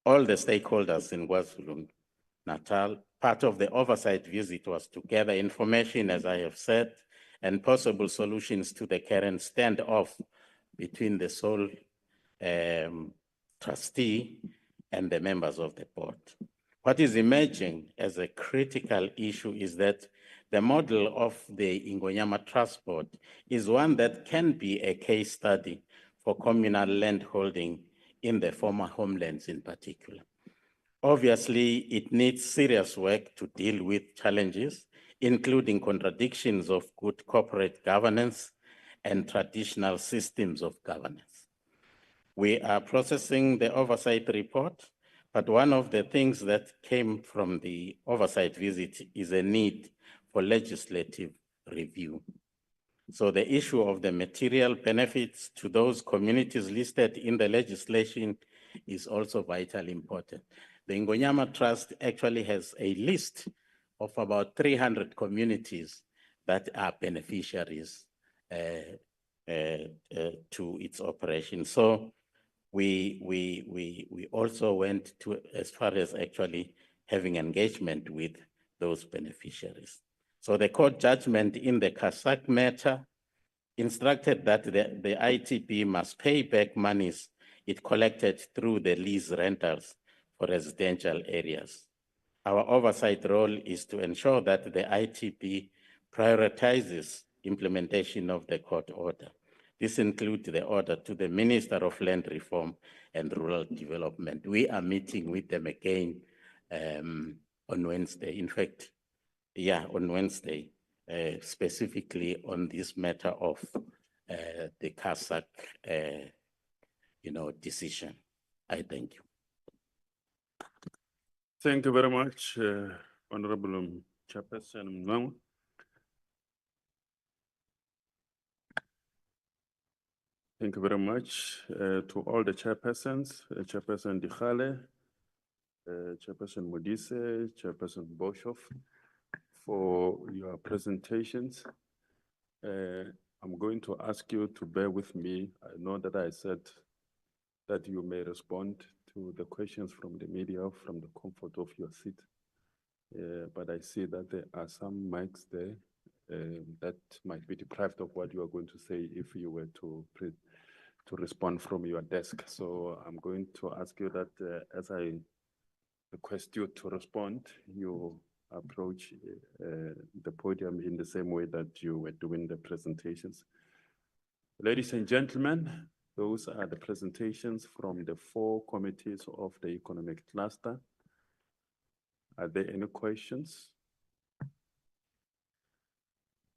all the stakeholders in KwaZulu-Natal. Part of the oversight visit was to gather information, as I have said, and possible solutions to the current standoff between the sole trustee and the members of the board. What is emerging as a critical issue is that the model of the Ingonyama Transport is one that can be a case study for communal land holding in the former homelands in particular. Obviously, it needs serious work to deal with challenges, including contradictions of good corporate governance and traditional systems of governance. We are processing the oversight report, but one of the things that came from the oversight visit is a need for legislative review. So the issue of the material benefits to those communities listed in the legislation is also vitally important. The Ingonyama Trust actually has a list of about 300 communities that are beneficiaries to its operation. So we also went to as far as actually having engagement with those beneficiaries. So the court judgment in the Kasak matter instructed that the ITP must pay back monies it collected through the lease rentals for residential areas. Our oversight role is to ensure that the ITP prioritizes implementation of the court order. This includes the order to the Minister of Land Reform and Rural Development. We are meeting with them again on Wednesday. In fact, on Wednesday, specifically on this matter of the Kasak, decision. I thank you. Thank you very much, Honorable Chairperson Mpumalanga. Thank you very much to all the chairpersons, Chairperson Dikhale, Chairperson Modise, Chairperson Boshoff, for your presentations. I'm going to ask you to bear with me. I know that I said that you may respond to the questions from the media from the comfort of your seat. But I see that there are some mics there that might be deprived of what you are going to say if you were to respond from your desk. So I'm going to ask you that as I request you to respond, you approach the podium in the same way that you were doing the presentations. Ladies and gentlemen, those are the presentations from the 4 committees of the economic cluster. Are there any questions?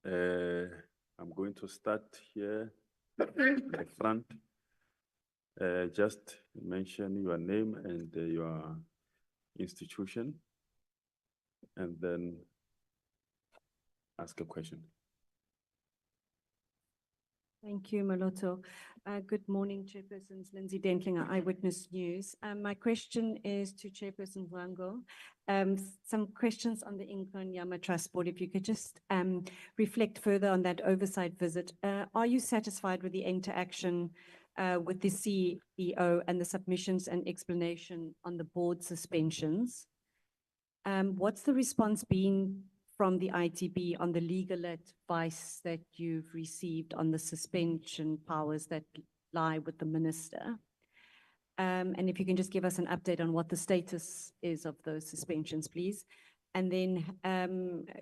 I'm going to start here at the front. Just mention your name and your institution, and then ask a question. Thank you, Maloto. Good morning, Chairpersons. Lindsay Dentlinger, Eyewitness News. My question is to Chairperson Wango. Some questions on the Ingonyama Trust Board. If you could just reflect further on that oversight visit. Are you satisfied with the interaction with the CEO and the submissions and explanation on the board suspensions? What's the response been from the ITB on the legal advice that you've received on the suspension powers that lie with the minister. And if you can just give us an update on what the status is of those suspensions, please. And then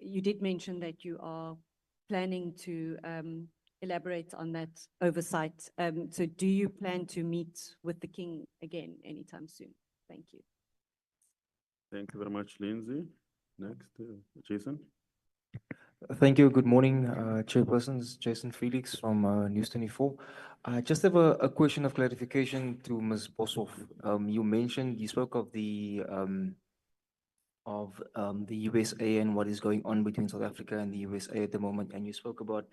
you did mention that you are planning to elaborate on that oversight. So do you plan to meet with the King again anytime soon? Thank you. Thank you very much, Lindsay. Next, Jason. Thank you. Good morning, Chairpersons. Jason Felix from News 24. I just have a question of clarification to Ms. Boshoff. You spoke of the USA and what is going on between South Africa and the USA at the moment, and you spoke about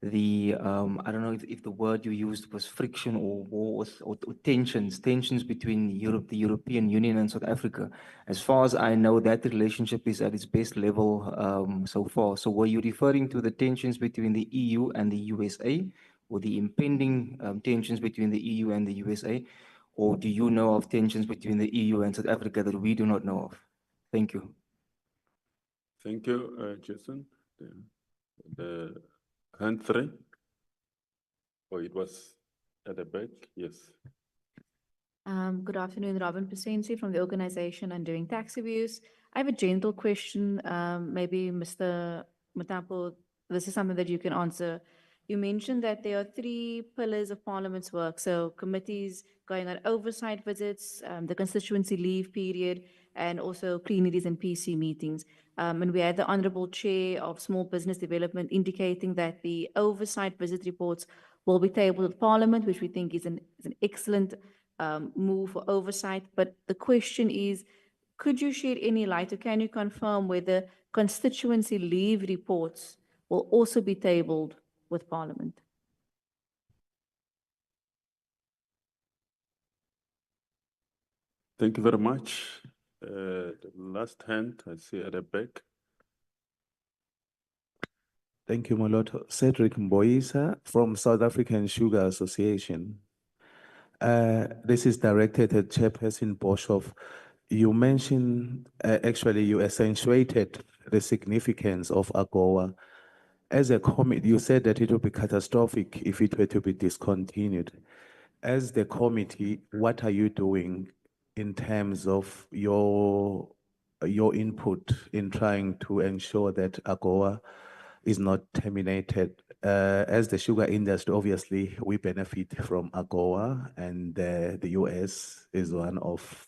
the I don't know if the word you used was friction or war or tensions between Europe, the European Union and South Africa. As far as I know, that relationship is at its best level so far. So were you referring to the tensions between the EU and the USA, or the impending tensions between the EU and the USA, or do you know of tensions between the EU and South Africa that we do not know of? Thank you. Thank you, Jason. The hand three. Oh, it was at the back. Yes. Good afternoon, Robin Pasensi from the Organization Undoing Tax Abuse. I have a general question. Maybe Mr. Matapo, this is something that you can answer. You mentioned that there are 3 pillars of Parliament's work. So committees going on oversight visits, the constituency leave period, and also plenaries and PC meetings. And we had the Honorable Chair of Small Business Development indicating that the oversight visit reports will be tabled at Parliament, which we think is an excellent move for oversight. But the question is, could you shed any light, or can you confirm whether constituency leave reports will also be tabled with Parliament? Thank you very much. The last hand I see at the back. Thank you, Moloto. Cedric Mboisa from South African Sugar Association. This is directed at Chairperson Boshoff. You mentioned, actually, you accentuated the significance of AGOA. As a committee, you said that it would be catastrophic if it were to be discontinued. As the committee, what are you doing in terms of your input in trying to ensure that AGOA is not terminated? As the sugar industry, obviously, we benefit from AGOA, and the US is one of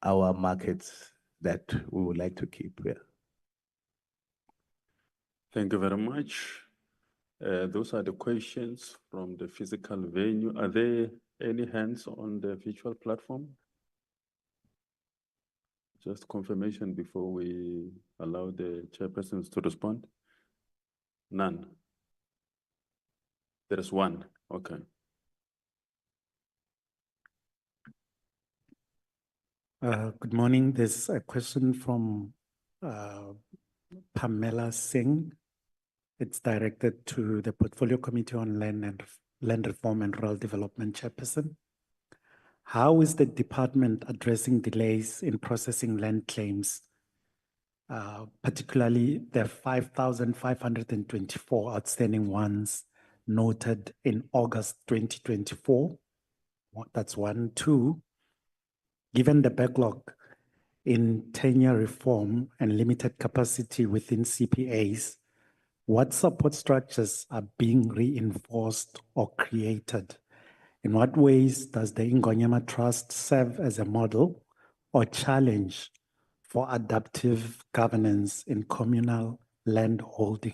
our markets that we would like to keep here. Thank you very much. Those are the questions from the physical venue. Are there any hands on the virtual platform? Just confirmation before we allow the chairpersons to respond. None. There is one. Okay. Good morning. There's a question from Pamela Singh. It's directed to the Portfolio Committee on Land Reform and Rural Development Chairperson. How is the department addressing delays in processing land claims, particularly the 5,524 outstanding ones noted in August 2024? That's 1. 2, given the backlog in tenure reform and limited capacity within CPAs, what support structures are being reinforced or created? In what ways does the Ingonyama Trust serve as a model or challenge for adaptive governance in communal land holding?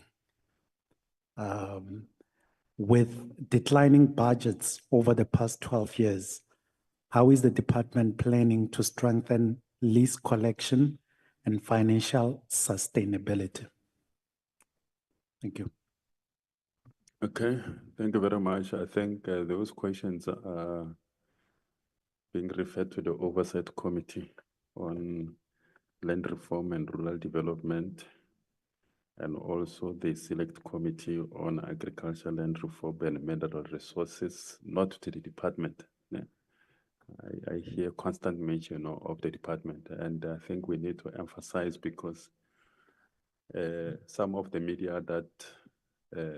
With declining budgets over the past 12 years, how is the department planning to strengthen lease collection and financial sustainability? Thank you. Okay, thank you very much. I think those questions are being referred to the Oversight Committee on Land Reform and Rural Development, and also the Select Committee on Agriculture, Land Reform and Mineral Resources, not to the department. Yeah. I hear constant mention of the department, and I think we need to emphasize, because some of the media that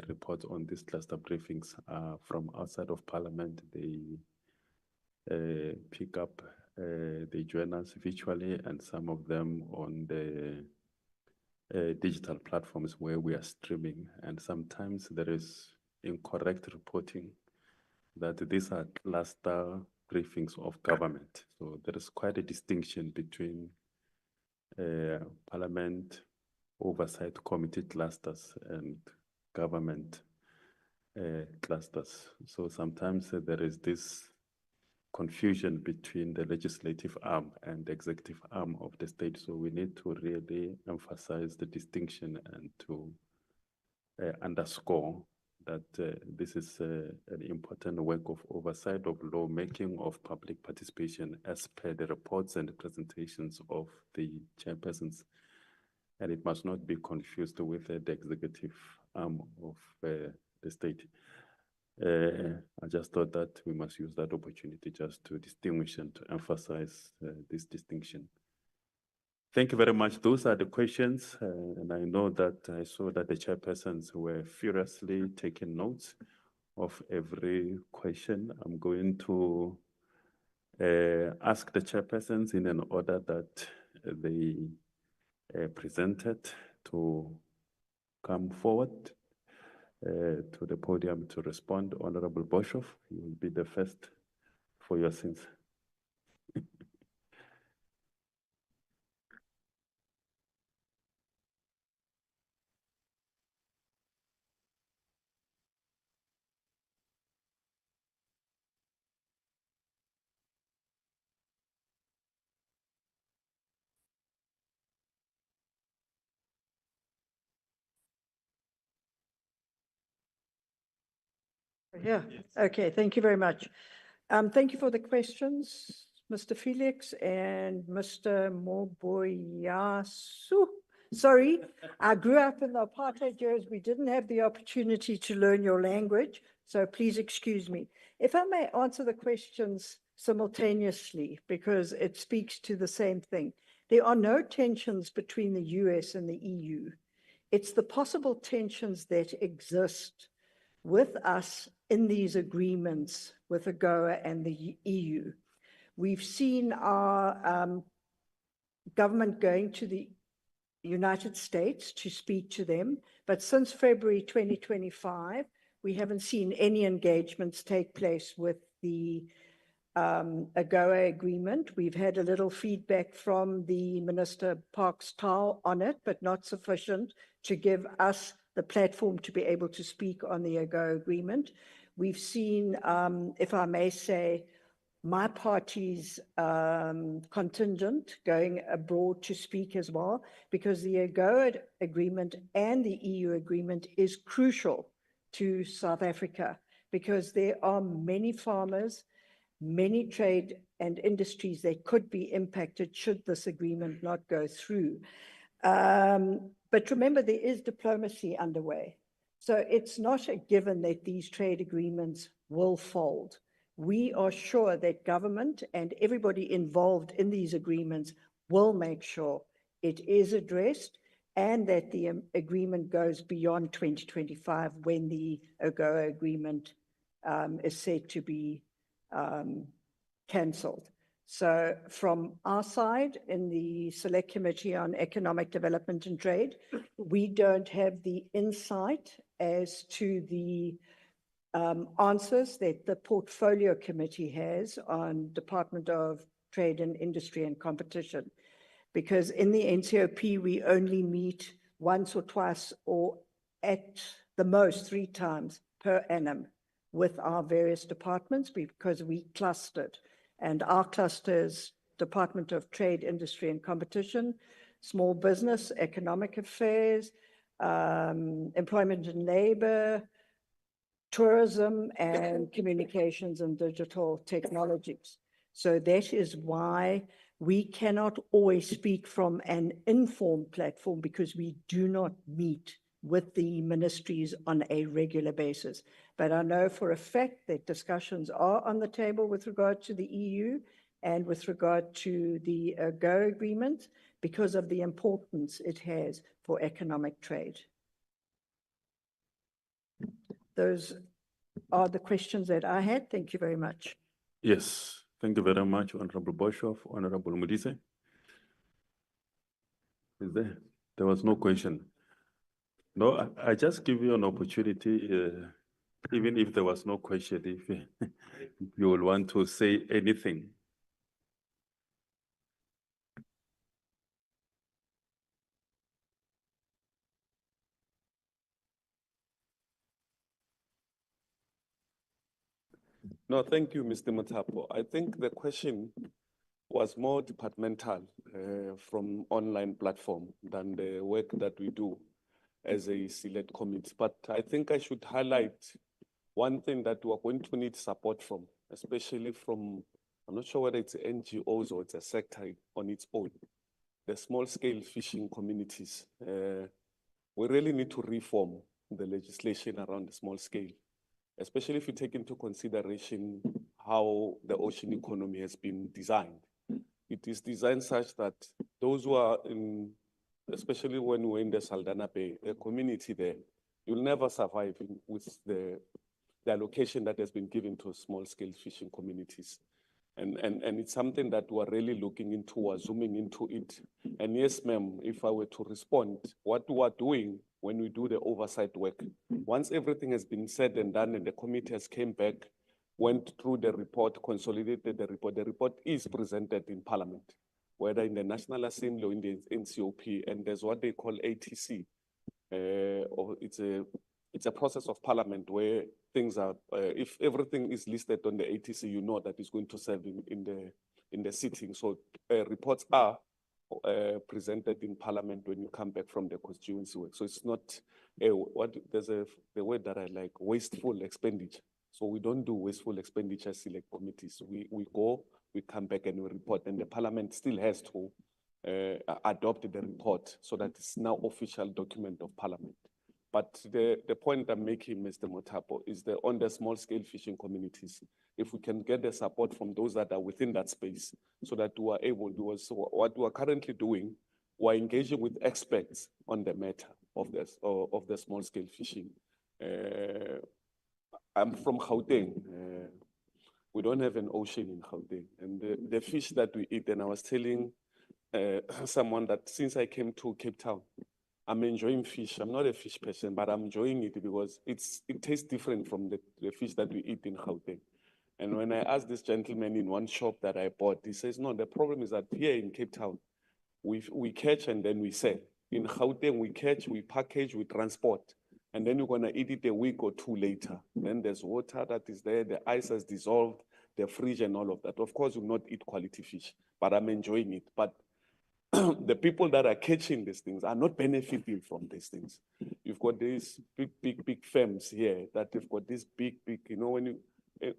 reports on these cluster briefings are from outside of Parliament. They pick up, they join us virtually, and some of them on the digital platforms where we are streaming. And sometimes there is incorrect reporting that these are cluster briefings of government. So there is quite a distinction between Parliament Oversight Committee clusters and government clusters. So sometimes there is this confusion between the legislative arm and the executive arm of the state. So we need to really emphasize the distinction and to underscore that this is an important work of oversight of lawmaking, of public participation as per the reports and the presentations of the chairpersons. And it must not be confused with the executive arm of the state. I just thought that we must use that opportunity just to distinguish and to emphasize this distinction. Thank you very much. Those are the questions. And I know that I saw that the chairpersons were furiously taking notes of every question. I'm going to ask the chairpersons in an order that they presented to come forward to the podium to respond. Honorable Boshoff, you will be the first for your sins. Yeah, okay, thank you very much. Thank you for the questions, Mr. Felix and Mr. Moboyasu. Sorry, I grew up in the apartheid years. We didn't have the opportunity to learn your language, so please excuse me. If I may answer the questions simultaneously, because it speaks to the same thing. There are no tensions between the US and the EU. It's the possible tensions that exist with us in these agreements with AGOA and the EU. We've seen our government going to the United States to speak to them, but since February 2025, we haven't seen any engagements take place with the AGOA agreement. We've had a little feedback from the Minister Parks Tau on it, but not sufficient to give us the platform to be able to speak on the AGOA agreement. We've seen, if I may say, my party's contingent going abroad to speak as well, because the AGOA agreement and the EU agreement is crucial to South Africa, because there are many farmers, many trade and industries that could be impacted should this agreement not go through. But remember, there is diplomacy underway. So it's not a given that these trade agreements will fold. We are sure that government and everybody involved in these agreements will make sure it is addressed and that the agreement goes beyond 2025 when the AGOA agreement is said to be cancelled. So from our side in the Select Committee on Economic Development and Trade, we don't have the insight as to the answers that the Portfolio Committee has on Department of Trade and Industry and Competition. Because in the NCOP, we only meet once or twice or at the most 3 times per annum with our various departments because we clustered. And our clusters, Department of Trade, Industry and Competition, Small Business, Economic Affairs, Employment and Labor, Tourism, and Communications and Digital Technologies. So that is why we cannot always speak from an informed platform, because we do not meet with the ministries on a regular basis. But I know for a fact that discussions are on the table with regard to the EU and with regard to the AGOA agreement because of the importance it has for economic trade. Those are the questions that I had. Thank you very much. Yes, thank you very much, Honorable Boshoff, Honorable Modise. Is there? There was no question. No, I just give you an opportunity, even if there was no question, if you will want to say anything. No, thank you, Mr. Mutapo. I think the question was more departmental from online platform than the work that we do as a select committee. But I think I should highlight one thing that we're going to need support from, especially from, I'm not sure whether it's NGOs or it's a sector on its own, the small scale fishing communities. We really need to reform the legislation around the small scale, especially if you take into consideration how the ocean economy has been designed. It is designed such that those who are in, especially when we're in the Saldanha Bay, the community there, you'll never survive with the allocation that has been given to small-scale fishing communities. And it's something that we're really looking into, we're zooming into it. And yes, ma'am, if I were to respond, what we are doing when we do the oversight work, once everything has been said and done and the committee has came back, went through the report, consolidated the report is presented in Parliament, whether in the National Assembly or in the NCOP, and there's what they call ATC. Or it's a process of Parliament where things are, if everything is listed on the ATC, you know that it's going to serve in the sitting. So reports are presented in Parliament when you come back from the constituency work. So it's not the word that I like, wasteful expenditure. So we don't do wasteful expenditure select committees. We go, we come back and we report, and the Parliament still has to adopt the report so that it's now official document of Parliament. But the point I'm making, Mr. Mutapo, is that on the small scale fishing communities, if we can get the support from those that are within that space so that we are able to do, so what we are currently doing, we're engaging with experts on the matter of the small scale fishing. I'm from Gauteng. We don't have an ocean in Gauteng. And the fish that we eat, and I was telling someone that since I came to Cape Town, I'm enjoying fish. I'm not a fish person, but I'm enjoying it because it tastes different from the fish that we eat in Gauteng. And when I asked this gentleman in one shop that I bought, he says, no, the problem is that here in Cape Town, we catch and then we sell. In Gauteng, we catch, we package, we transport. And then you're gonna eat it a week or two later. Then there's water that is there, the ice has dissolved, the fridge and all of that. Of course, you'll not eat quality fish, but I'm enjoying it. But the people that are catching these things are not benefiting from these things. You've got these big firms here that have got this big, you know,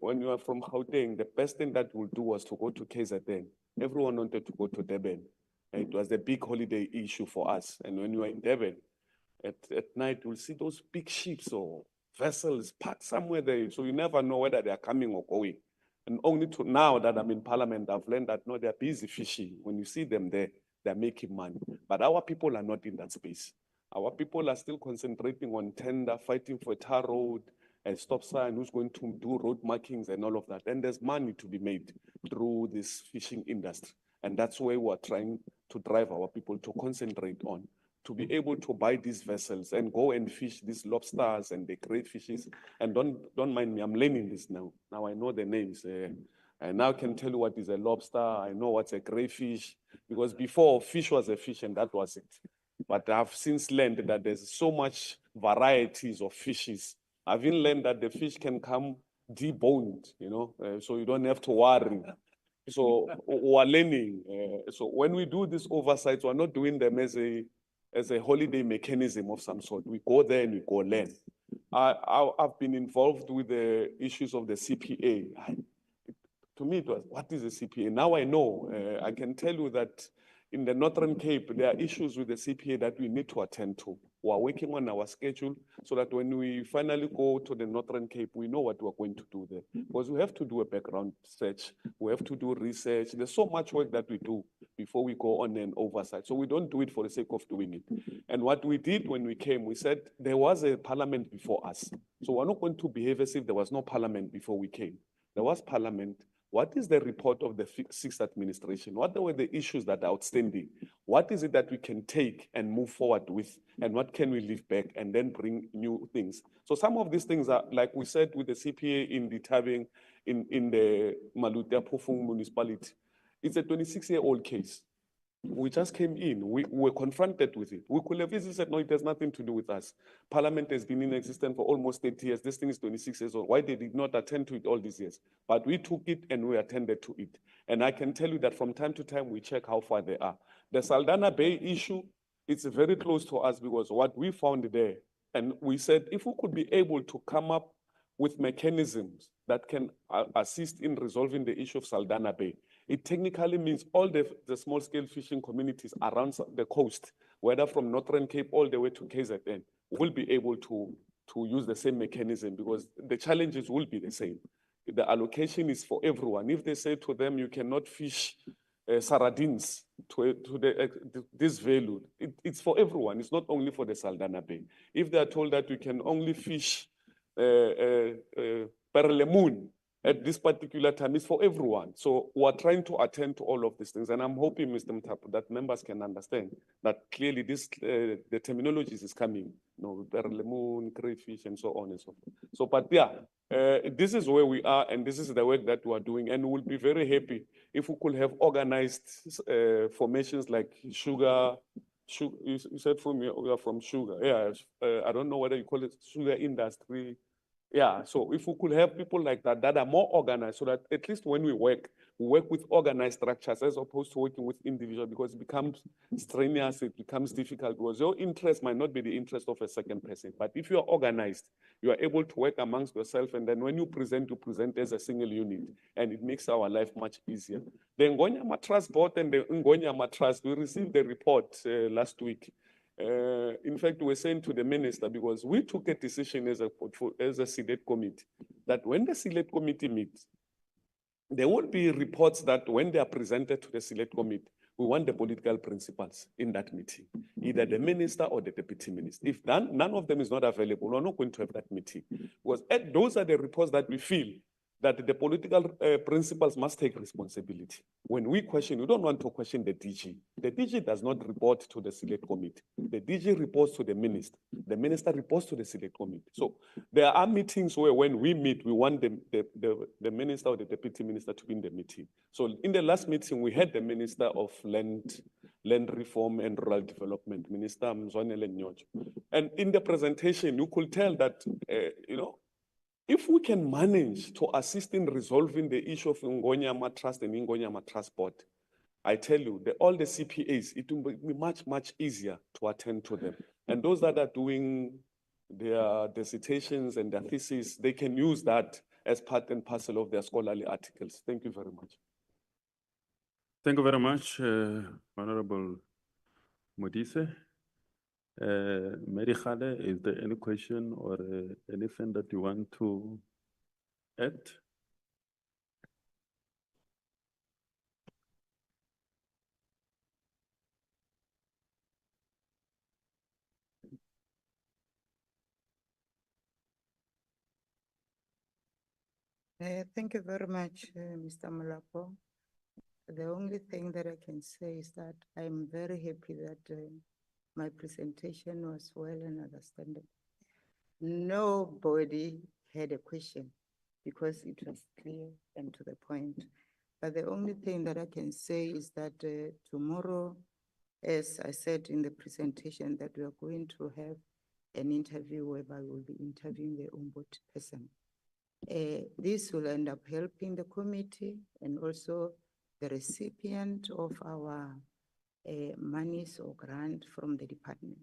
when you are from Gauteng, the best thing that we'll do was to go to KZN. Everyone wanted to go to Durban. It was the big holiday issue for us. And when you are in Durban, at night, you'll see those big ships or vessels parked somewhere there. So you never know whether they are coming or going. And only to now that I'm in Parliament, I've learned that no, they're busy fishing. When you see them there, they're making money. But our people are not in that space. Our people are still concentrating on tender, fighting for a tar road, a stop sign, who's going to do road markings and all of that. And there's money to be made through this fishing industry. And that's where we're trying to drive our people to concentrate on, to be able to buy these vessels and go and fish these lobsters and the crayfishes. And don't mind me, I'm learning this now. Now I know the names. I now can tell you what is a lobster. I know what's a crayfish, because before fish was a fish and that was it. But I've since learned that there's so much varieties of fishes. I've even learned that the fish can come deboned, you know, so you don't have to worry. So we're learning. So when we do these oversights, we're not doing them as a holiday mechanism of some sort. We go there and we go learn. I've been involved with the issues of the CPA. To me, it was, what is a CPA? Now I know. I can tell you that In the Northern Cape, there are issues with the CPA that we need to attend to. We are working on our schedule so that when we finally go to the Northern Cape, we know what we're going to do there. Because we have to do a background search, we have to do research. There's so much work that we do before we go on an oversight. So we don't do it for the sake of doing it. And what we did when we came, we said there was a parliament before us. So we're not going to behave as if there was no parliament before we came. There was parliament. What is the report of the sixth administration? What were the issues that are outstanding? What is it that we can take and move forward with? And what can we leave back and then bring new things? So some of these things are, like we said with the CPA in the Tabing, in the Malutia Pofung municipality, it's a 26-year-old case. We just came in, we were confronted with it. We could have easily said, no, it has nothing to do with us. Parliament has been in existence for almost 30 years. This thing is 26 years old. Why they did not attend to it all these years? But we took it and we attended to it. And I can tell you that from time to time, we check how far they are. The Saldanha Bay issue, it's very close to us because what we found there, and we said, if we could be able to come up with mechanisms that can assist in resolving the issue of Saldanha Bay, it technically means all the small-scale fishing communities around the coast, whether from Northern Cape all the way to KZN, will be able to use the same mechanism because the challenges will be the same. The allocation is for everyone. If they say to them, you cannot fish sardines to this value, it's for everyone. It's not only for the Saldanha Bay. If they are told that you can only fish Perlemoon at this particular time, it's for everyone. So we're trying to attend to all of these things. And I'm hoping, Mr. Mtapo, that members can understand that clearly this, the terminology is coming, you know, Perlemoon, crayfish, and so on and so forth. So, but yeah, this is where we are, and this is the work that we are doing. And we'll be very happy if we could have organized formations like sugar. You said from we are from sugar. Yeah, I don't know whether you call it sugar industry. Yeah, so if we could have people like that that are more organized, so that at least when we work with organized structures as opposed to working with individuals, because it becomes strenuous, it becomes difficult because your interest might not be the interest of a second person. But if you are organized, you are able to work amongst yourself, and then when you present as a single unit, and it makes our life much easier. The Ngonyama Trust Board and the Ngonyama Trust, we received the report last week. In fact, we were saying to the minister, because we took a decision as a select committee, that when the select committee meets, there will be reports that when they are presented to the select committee, we want the political principals in that meeting, either the minister or the deputy minister. If none of them is not available, we're not going to have that meeting. Because those are the reports that we feel that the political principals must take responsibility. When we question, we don't want to question the DG. The DG does not report to the select committee. The DG reports to the minister. The minister reports to the select committee. So there are meetings where when we meet, we want the minister or the deputy minister to be in the meeting. So in the last meeting, we had the Minister of Land Reform and Rural Development, Minister Mzwanele Nyojo. And in the presentation, you could tell that, you know, if we can manage to assist in resolving the issue of Ngonyama Trust and Ngonyama Trust Board, I tell you, all the CPAs, it will be much, much easier to attend to them. And those that are doing their dissertations and their theses, they can use that as part and parcel of their scholarly articles. Thank you very much. Thank you very much, Honorable Modise. Mary Khale, is there any question or anything that you want to add? Thank you very much, Mr. Mulapo. The only thing that I can say is that I'm very happy that my presentation was well and understandable. Nobody had a question because it was clear and to the point. But the only thing that I can say is that tomorrow, as I said in the presentation, that we are going to have an interview whereby we'll be interviewing the ombudsperson. This will end up helping the committee and also the recipient of our monies or grant from the department.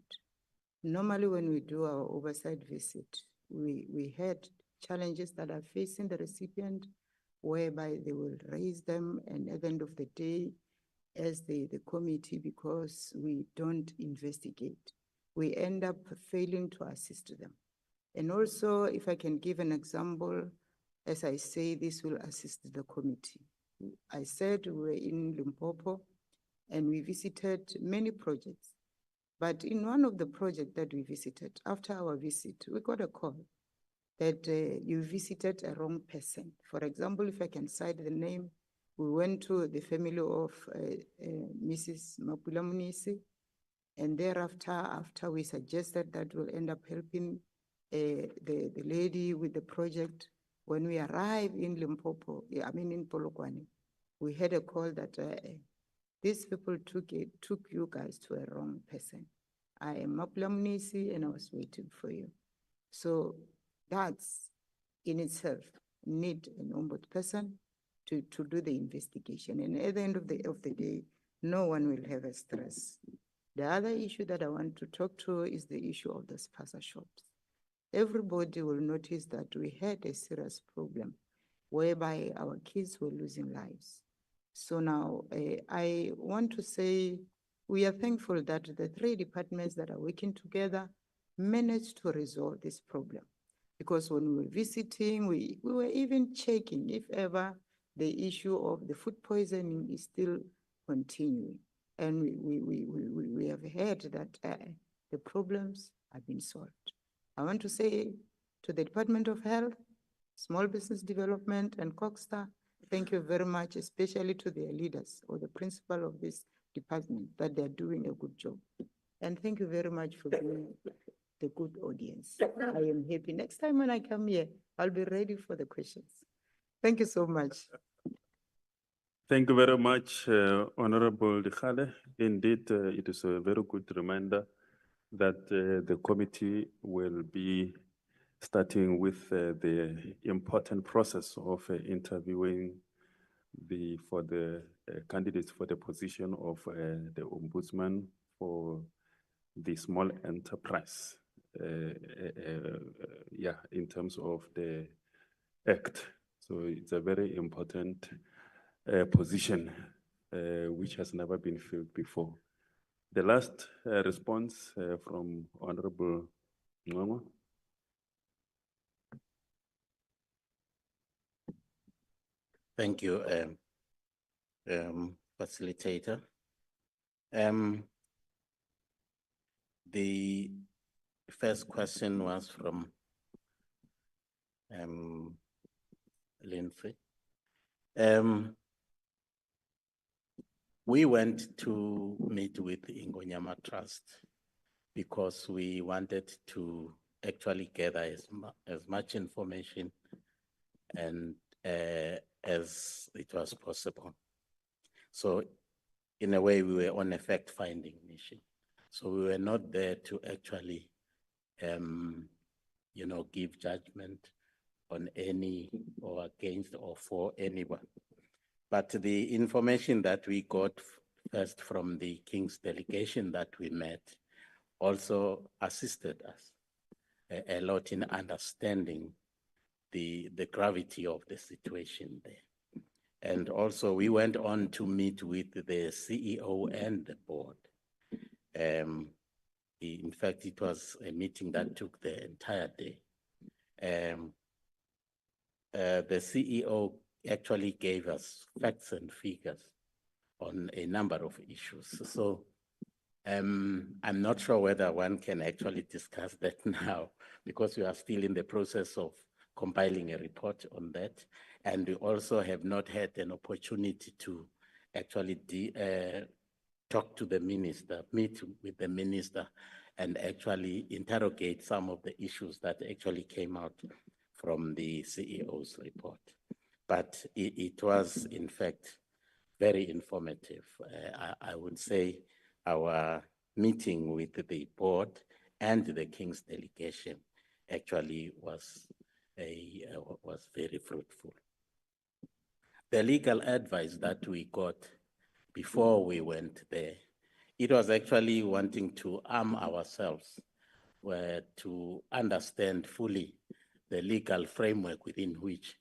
Normally, when we do our oversight visit, we had challenges that are facing the recipient, whereby they will raise them, and at the end of the day, as the committee because we don't investigate. We end up failing to assist them. And also, if I can give an example, as I say, this will assist the committee. I said we were in Limpopo and we visited many projects. But in one of the projects that we visited, after our visit, we got a call that you visited a wrong person. For example, if I can cite the name, we went to the family of Mrs. Mpumalanga, and thereafter, after we suggested that we'll end up helping the lady with the project, when we arrived in Limpopo, in Polokwane, we had a call that these people took you guys to a wrong person. I am Mpumalanga and I was waiting for you. So that's in itself need an ombudsperson to do the investigation. And at the end of the day, no one will have a stress. The other issue that I want to talk to is the issue of the spaza shops. Everybody will notice that we had a serious problem whereby our kids were losing lives. So now I want to say we are thankful that the three departments that are working together managed to resolve this problem. Because when we were visiting, we were even checking if ever the issue of the food poisoning is still continuing. And we have heard that the problems have been solved. I want to say to the Department of Health, Small Business Development and Coxstar, thank you very much, especially to their leaders or the principal of this department, that they're doing a good job. And thank you very much for being the good audience. I am happy. Next time when I come here, I'll be ready for the questions. Thank you so much. Thank you very much, Honorable Dikgale. Indeed, it is a very good reminder that the committee will be starting with the important process of interviewing for the candidates for the position of the ombudsman for the small enterprise. In terms of the act. So it's a very important position which has never been filled before. The last response from Honorable Ngoma. Thank you, facilitator. The first question was from Lindsay. We went to meet with Ingonyama Trust because we wanted to actually gather as much information and as it was possible. So in a way, we were on a fact-finding mission. So we were not there to actually, give judgment on any or against or for anyone. But the information that we got first from the King's delegation that we met also assisted us a lot in understanding the gravity of the situation there. And also we went on to meet with the CEO and the board. In fact, it was a meeting that took the entire day. The CEO actually gave us facts and figures on a number of issues. So I'm not sure whether one can actually discuss that now because we are still in the process of compiling a report on that. And we also have not had an opportunity to actually talk to the minister, meet with the minister, and actually interrogate some of the issues that actually came out from the CEO's report. But it was, in fact, very informative. I would say our meeting with the board and the King's delegation actually was very fruitful. The legal advice that we got before we went there, it was actually wanting to arm ourselves to understand fully the legal framework within which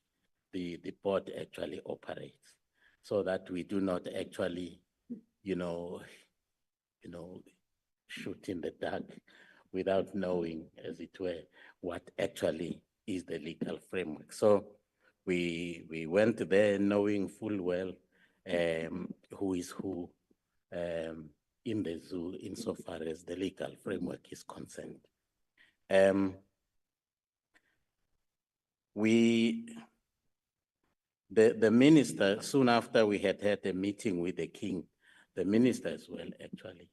the board actually operates, so that we do not actually you know, shoot in the dark without knowing, as it were, what actually is the legal framework. So we went there knowing full well who is who in the zoo insofar as the legal framework is concerned. The minister, soon after we had a meeting with the king, the minister as well actually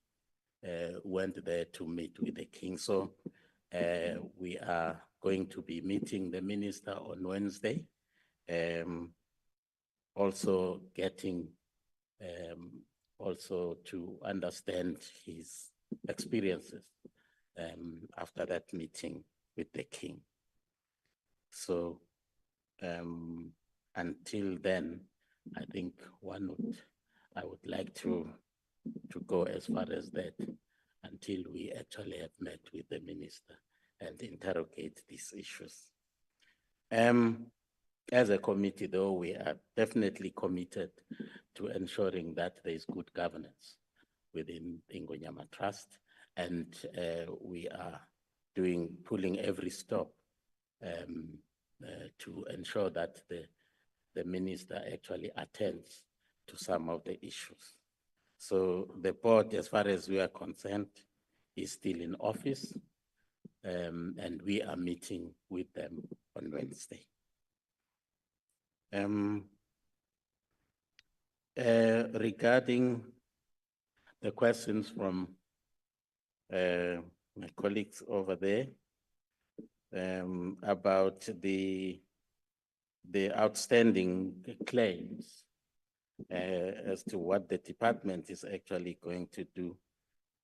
went there to meet with the king. So we are going to be meeting the minister on Wednesday, also getting also to understand his experiences after that meeting with the king. So until then, I think I would like to go as far as that until we actually have met with the minister and interrogate these issues. As a committee, though, we are definitely committed to ensuring that there is good governance within the Ingonyama Trust, and we are pulling every stop to ensure that the minister actually attends to some of the issues. So the board, as far as we are concerned, is still in office, and we are meeting with them on Wednesday. Regarding the questions from my colleagues over there about the outstanding claims as to what the department is actually going to do.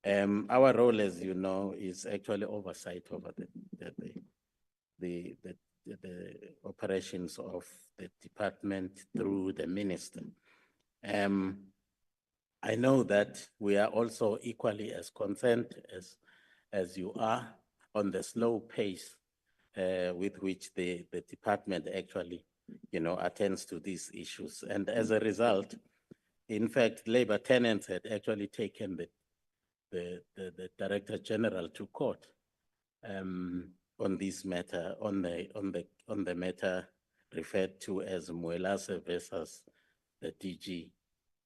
Our role, as you know, is actually oversight over the operations of the department through the minister. I know that we are also equally as concerned as you are on the slow pace with which the department actually, attends to these issues. And as a result, in fact, labor tenants had actually taken the Director General to court on this matter, on the matter referred to as Mwelase versus the DG,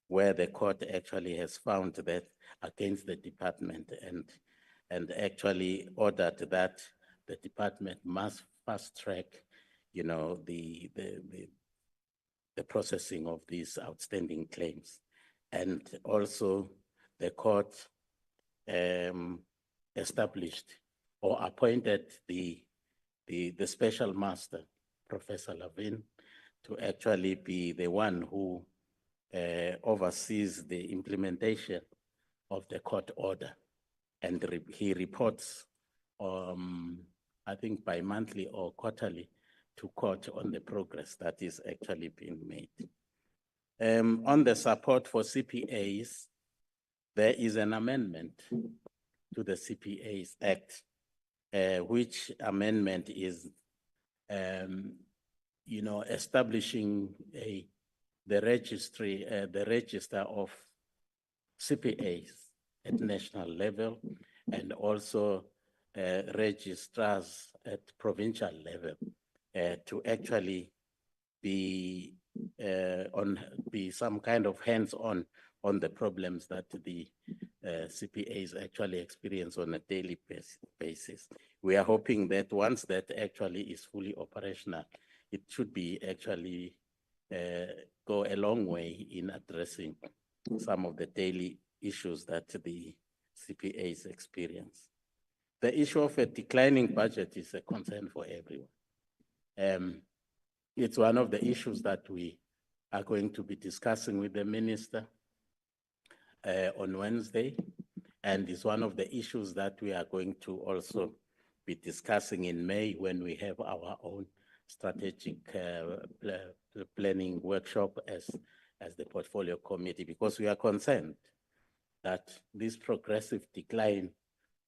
where the court actually has found that against the department and actually ordered that the department must fast track, the processing of these outstanding claims. And also the court established or appointed the special master, Professor Lavin, to actually be the one who oversees the implementation of the court order. And he reports, I think bi-monthly or quarterly, to court on the progress that is actually being made. On the support for CPAs, there is an amendment to the CPAs Act, which amendment is, establishing the register of CPAs at national level, and also registrars at provincial level to actually be some kind of hands-on on the problems that the CPAs actually experience on a daily basis. We are hoping that once that actually is fully operational, it should be actually go a long way in addressing some of the daily issues that the CPAs experience. The issue of a declining budget is a concern for everyone. It's one of the issues that we are going to be discussing with the minister on Wednesday, and it's one of the issues that we are going to also be discussing in May when we have our own strategic planning workshop as the portfolio committee, because we are concerned that this progressive decline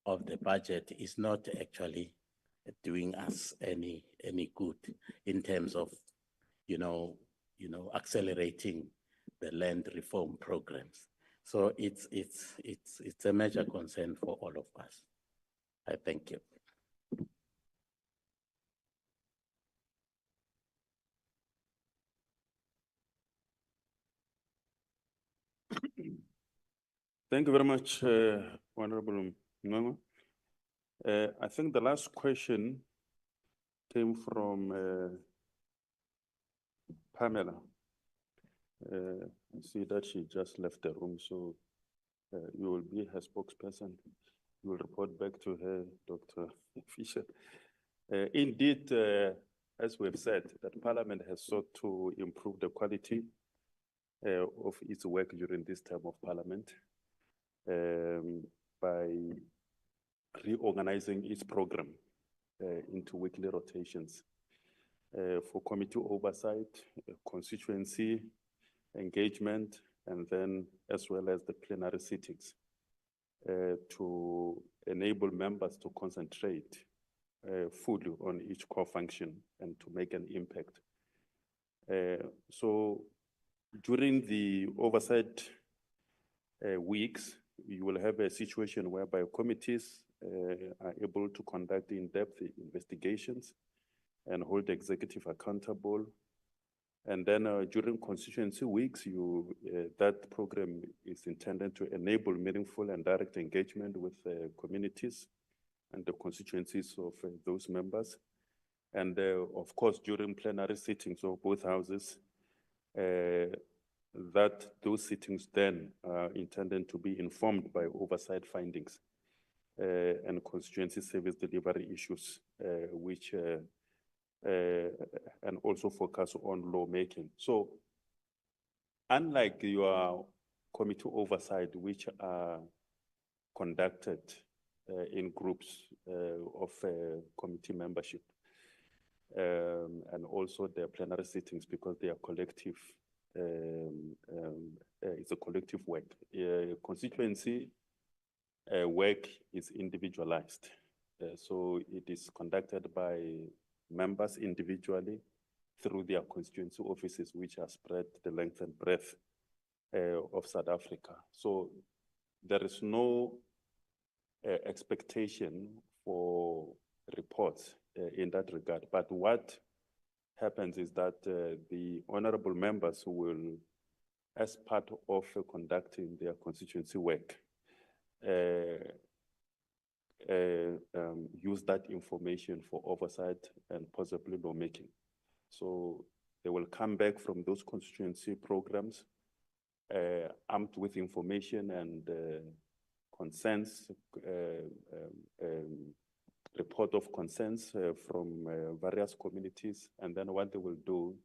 of the budget is not actually doing us any good in terms of, accelerating the land reform programs. So it's a major concern for all of us. I thank you. Thank you very much, Honorable Mnanga. I think the last question came from Pamela. I see that she just left the room, so you will be her spokesperson. You will report back to her, Dr. Fisher. Indeed, as we have said, that Parliament has sought to improve the quality of its work during this term of Parliament by reorganizing its program into weekly rotations for committee oversight, constituency engagement, and then as well as the plenary sittings to enable members to concentrate fully on each core function and to make an impact. So during the oversight weeks, you will have a situation whereby committees are able to conduct in-depth investigations and hold the executive accountable. And then during constituency weeks, that program is intended to enable meaningful and direct engagement with communities and the constituencies of those members. And of course, during plenary sittings of both houses, that those sittings then are intended to be informed by oversight findings and constituency service delivery issues, which and also focus on lawmaking. So unlike your committee oversight, which are conducted in groups of committee membership, and also their plenary sittings because they are collective, it's a collective work. Constituency work is individualized. So it is conducted by members individually through their constituency offices, which are spread the length and breadth of South Africa. So there is no expectation for reports in that regard. But what happens is that the honorable members will, as part of conducting their constituency work, use that information for oversight and possibly lawmaking. So they will come back from those constituency programs armed with information and concerns, report of concerns from various communities. And then what they will do,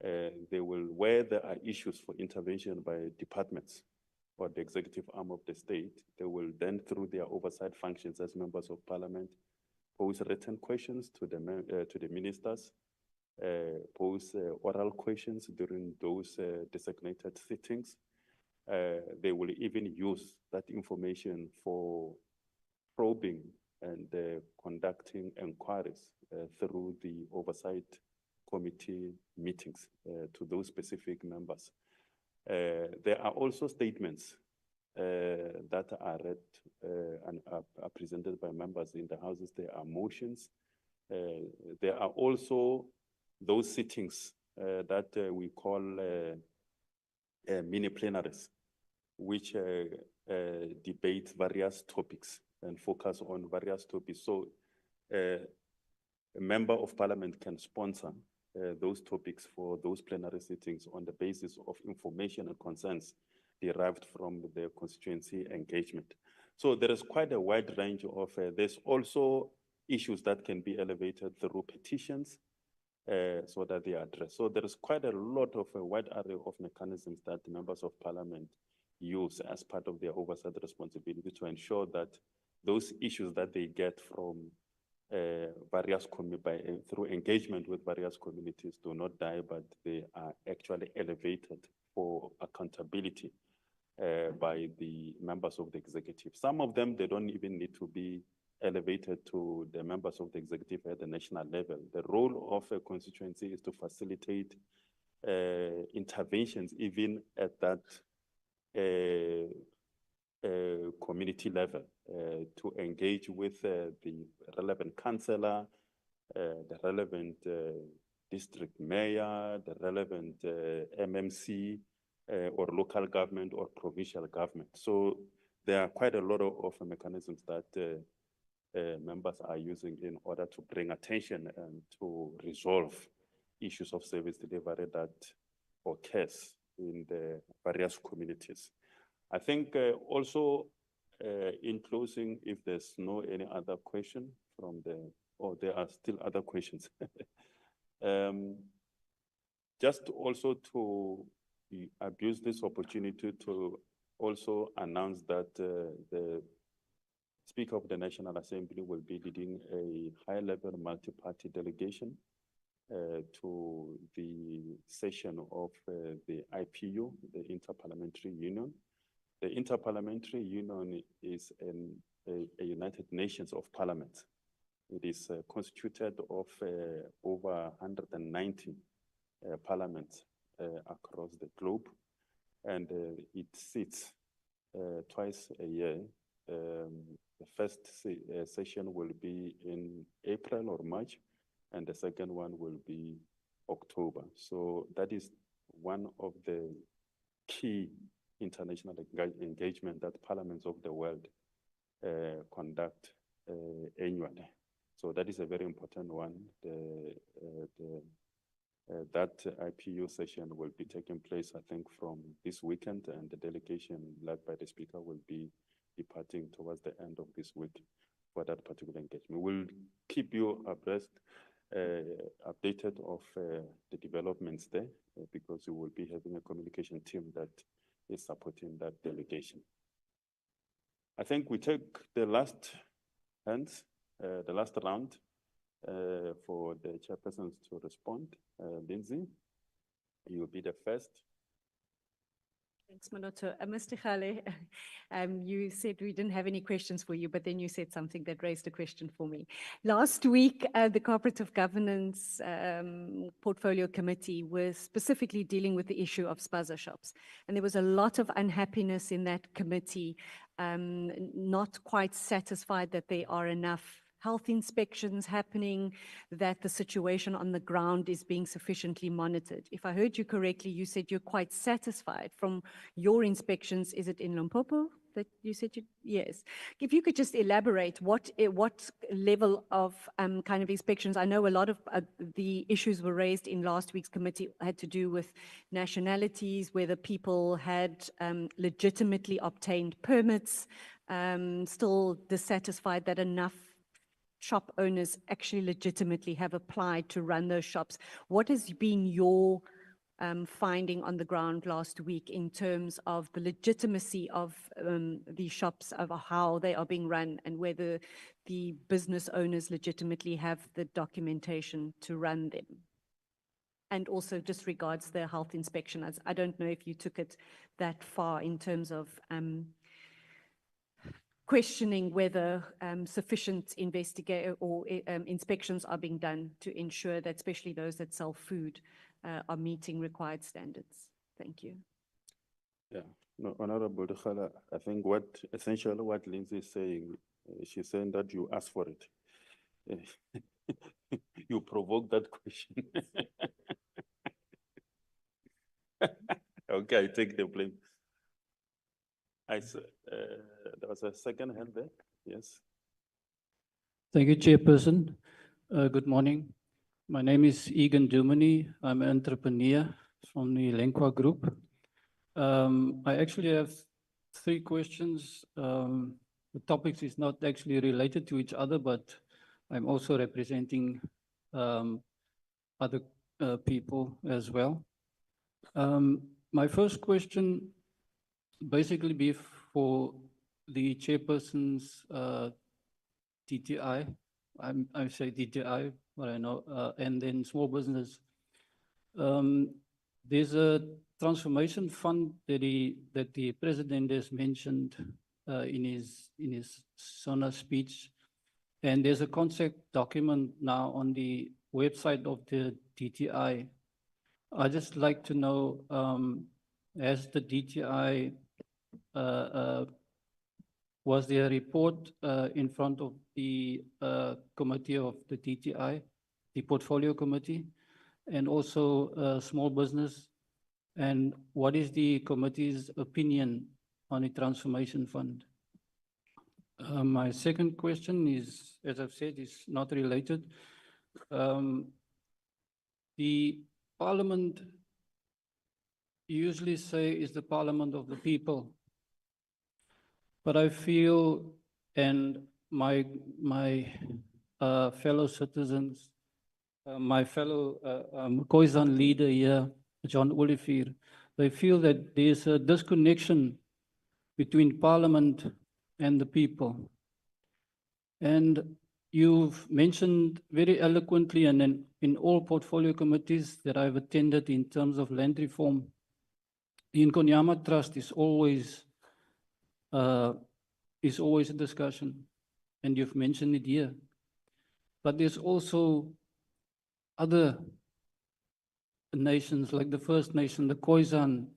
they will, where there are issues for intervention by departments or the executive arm of the state, they will then, through their oversight functions as members of parliament, pose written questions to the ministers, pose oral questions during those designated sittings. They will even use that information for probing and conducting inquiries through the oversight committee meetings to those specific members. There are also statements that are read and are presented by members in the houses. There are motions. There are also those sittings that we call mini plenaries, which debate various topics and focus on various topics. So a member of parliament can sponsor those topics for those plenary sittings on the basis of information and concerns derived from the constituency engagement. So there is quite a wide range of, there's also issues that can be elevated through petitions so that they are addressed. So there is quite a lot of a wide array of mechanisms that the members of parliament use as part of their oversight responsibility to ensure that those issues that they get from various through engagement with various communities do not die, but they are actually elevated for accountability by the members of the executive. Some of them, they don't even need to be elevated to the members of the executive at the national level. The role of a constituency is to facilitate interventions even at that community level to engage with the relevant councillor, the relevant district mayor, the relevant MMC, or local government or provincial government. So there are quite a lot of mechanisms that members are using in order to bring attention and to resolve issues of service delivery that occurs in the various communities. I think also in closing, if there's no any other question from the, or there are still other questions. Just also to abuse this opportunity to also announce that the Speaker of the National Assembly will be leading a high-level multi-party delegation to the session of the IPU, the Interparliamentary Union. The Interparliamentary Union is a United Nations of Parliaments. It is constituted of over 190 parliaments across the globe, and it sits twice a year. The first session will be in April or March, and the second one will be October. So that is one of the key international engagement that parliaments of the world conduct annually. So that is a very important one. That IPU session will be taking place, I think, from this weekend, and the delegation led by the Speaker will be departing towards the end of this week for that particular engagement. We'll keep you abreast, updated of the developments there, because we will be having a communication team that is supporting that delegation. I think we take the last the last round for the chairpersons to respond. Lindsay, you will be the first. Thanks, Maloto. Mr. Khale, you said we didn't have any questions for you, but then you said something that raised a question for me. Last week, the Cooperative Governance Portfolio Committee was specifically dealing with the issue of spaza shops. And there was a lot of unhappiness in that committee, not quite satisfied that there are enough health inspections happening, that the situation on the ground is being sufficiently monitored. If I heard you correctly, you said you're quite satisfied from your inspections. Is it in Limpopo that you said you, yes. If you could just elaborate what level of kind of inspections. I know a lot of the issues were raised in last week's committee had to do with nationalities, whether people had legitimately obtained permits, still dissatisfied that enough shop owners actually legitimately have applied to run those shops. What has been your finding on the ground last week in terms of the legitimacy of the shops, of how they are being run, and whether the business owners legitimately have the documentation to run them? And also just regards the health inspection, as I don't know if you took it that far in terms of questioning whether sufficient inspections are being done to ensure that especially those that sell food are meeting required standards. Thank you. Yeah, no, Honorable Dekhala, I think essentially what Lindsay is saying, she's saying that you asked for it. You provoked that question. Okay, I take the blame. There was a second hand there. Yes. Thank you, Chairperson. Good morning. My name is Egan Dumany. I'm an entrepreneur from the Lenkwa Group. I actually have 3 questions. The topics is not actually related to each other, but I'm also representing other people as well. My first question basically be for the chairperson's DTI. I say DTI, but I know, and then small business. There's a transformation fund that the president has mentioned in his SONA speech, and there's a concept document now on the website of the DTI. I'd just like to know, has the DTI was there a report in front of the committee of the TTI, the portfolio committee, and also small business? And what is the committee's opinion on the transformation fund? My second question is, as I've said, is not related. The parliament usually say is the parliament of the people. But I feel, and my fellow citizens, my fellow Khoisan leader here, John Olivier, they feel that there's a disconnection between parliament and the people. And you've mentioned very eloquently, and in all portfolio committees that I've attended in terms of land reform, the Nkonyama Trust is always a discussion, and you've mentioned it here. But there's also other nations like the First Nation, the Khoisan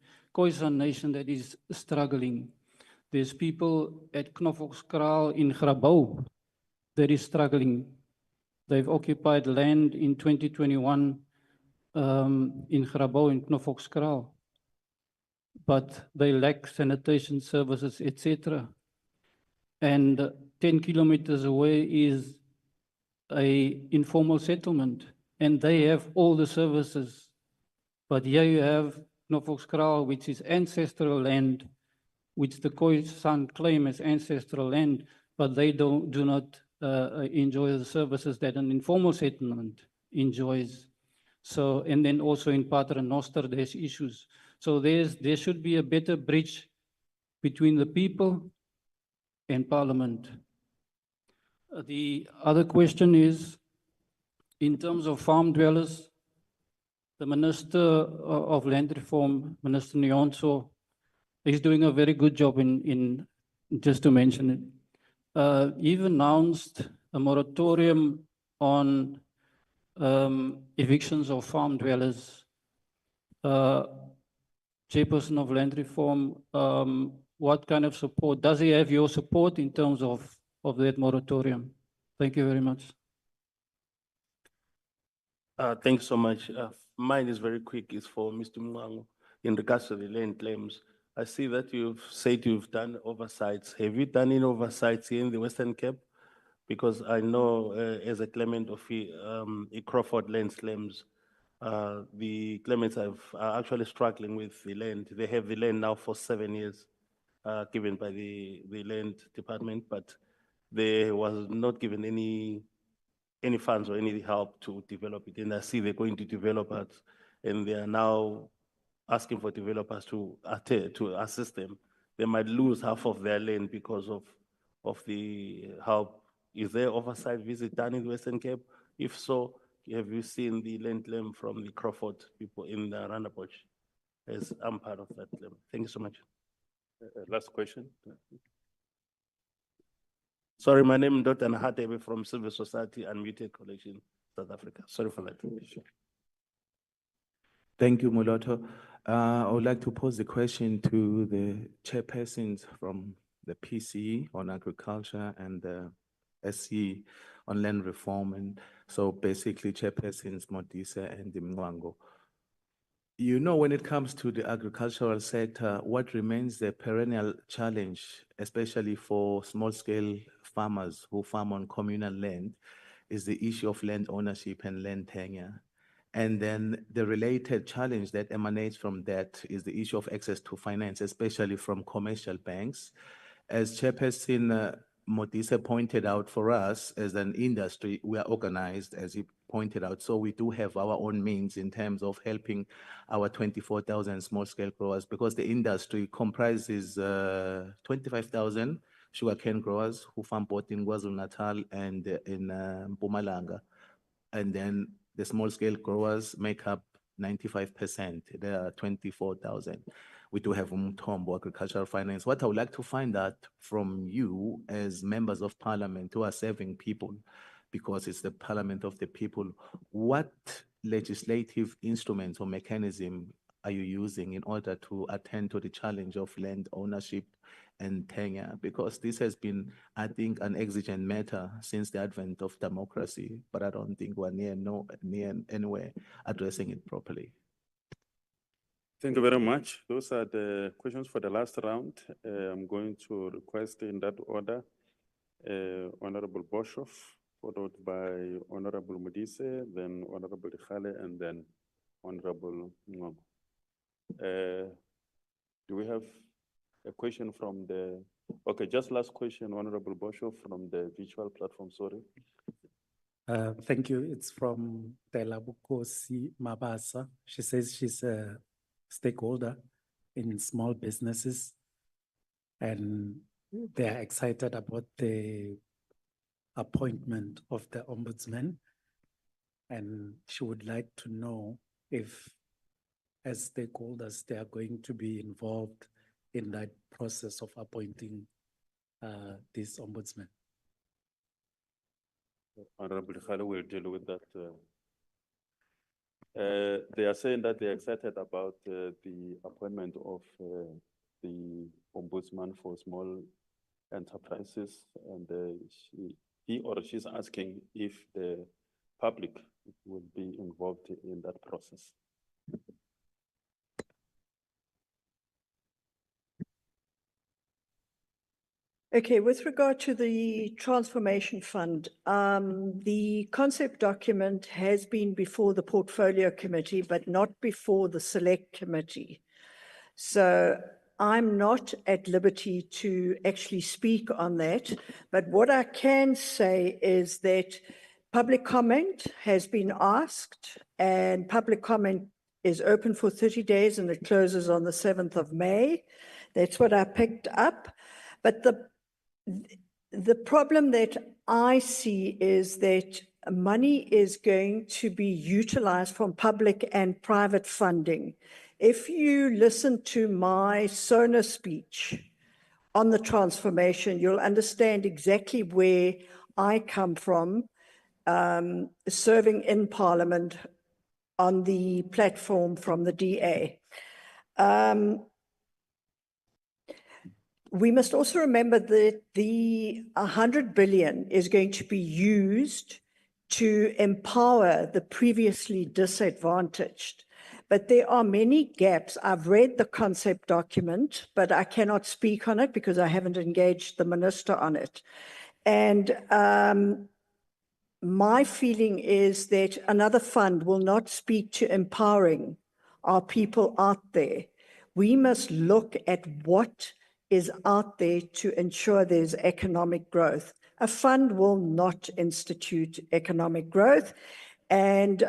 Nation that is struggling. There's people at Knoffokskraal in Grabouw that is struggling. They've occupied land in 2021 in Grabouw in Knoffokskraal, but they lack sanitation services, etc. And 10 kilometers away is a informal settlement, and they have all the services. But here you have Knoffokskraal, which is ancestral land, which the Khoisan claim as ancestral land, but they do not enjoy the services that an informal settlement enjoys. So, and then also in Paternoster, there's issues. So there should be a better bridge between the people and Parliament. The other question is, in terms of farm dwellers, the Minister of Land Reform, Minister Nyonso, is doing a very good job in just to mention it. You've announced a moratorium on evictions of farm dwellers. Chairperson of Land Reform, what kind of support? Does he have your support in terms of that moratorium? Thank you very much. Thanks so much. Mine is very quick. It's for Mr. Mwangu. In regards to the land claims, I see that you've said you've done oversights. Have you done any oversights here in the Western Cape? Because I know as a claimant of Crawford land claims, the claimants are actually struggling with the land. They have the land now for 7 years, given by the land department, but there was not given any funds or any help to develop it. And I see they're going to developers, and they are now asking for developers to assist them. They might lose half of their land because of the help. Is there oversight visit done in the Western Cape? If so, have you seen the land claim from the Crawford people in the Ranapoch? As I'm part of that claim. Thank you so much. Last question. Sorry, my name is Dr. Nahatebe from Civil Society Unmuted Collection, South Africa. Sorry for that. Thank you, Moloto. I would like to pose the question to the chairpersons from the PCE on agriculture and the SC on land reform. And so basically chairpersons Modise and Mwango. You know, when it comes to the agricultural sector, what remains the perennial challenge, especially for small-scale farmers who farm on communal land, is the issue of land ownership and land tenure. And then the related challenge that emanates from that is the issue of access to finance, especially from commercial banks. As Chairperson Modise pointed out, for us as an industry, we are organized, as he pointed out. So we do have our own means in terms of helping our 24,000 small-scale growers, because the industry comprises 25,000 sugarcane growers who farm both in KwaZulu-Natal and in Mpumalanga. And then the small-scale growers make up 95%. There are 24,000. We do have Umthombo Agricultural Finance. What I would like to find out from you as members of parliament who are serving people, because it's the parliament of the people, what legislative instruments or mechanism are you using in order to attend to the challenge of land ownership and tenure? Because this has been, I think, an exigent matter since the advent of democracy, but I don't think we're near anywhere addressing it properly. Thank you very much. Those are the questions for the last round. I'm going to request in that order, Honorable Boshoff, followed by Honorable Modise, then Honorable Khale, and then Honorable Ngogo. Do we have a question from the, okay, just last question, Honorable Boshoff from the virtual platform, sorry. Thank you. It's from Telabukosi Mabasa. She says she's a stakeholder in small businesses and they are excited about the appointment of the ombudsman. And she would like to know if, as stakeholders, they are going to be involved in that process of appointing this ombudsman. Honorable Khale will deal with that. They are saying that they're excited about the appointment of the ombudsman for small enterprises, and he or she's asking if the public will be involved in that process. Okay, with regard to the Transformation Fund, the concept document has been before the Portfolio Committee, but not before the Select Committee. So I'm not at liberty to actually speak on that, but what I can say is that public comment has been asked, and public comment is open for 30 days and it closes on the 7th of May. That's what I picked up. But the problem that I see is that money is going to be utilized from public and private funding. If you listen to my SONA speech on the transformation, you'll understand exactly where I come from, serving in Parliament on the platform from the DA. We must also remember that the 100 billion is going to be used to empower the previously disadvantaged. But there are many gaps. I've read the concept document, but I cannot speak on it because I haven't engaged the minister on it. And my feeling is that another fund will not speak to empowering our people out there. We must look at what is out there to ensure there's economic growth. A fund will not institute economic growth, and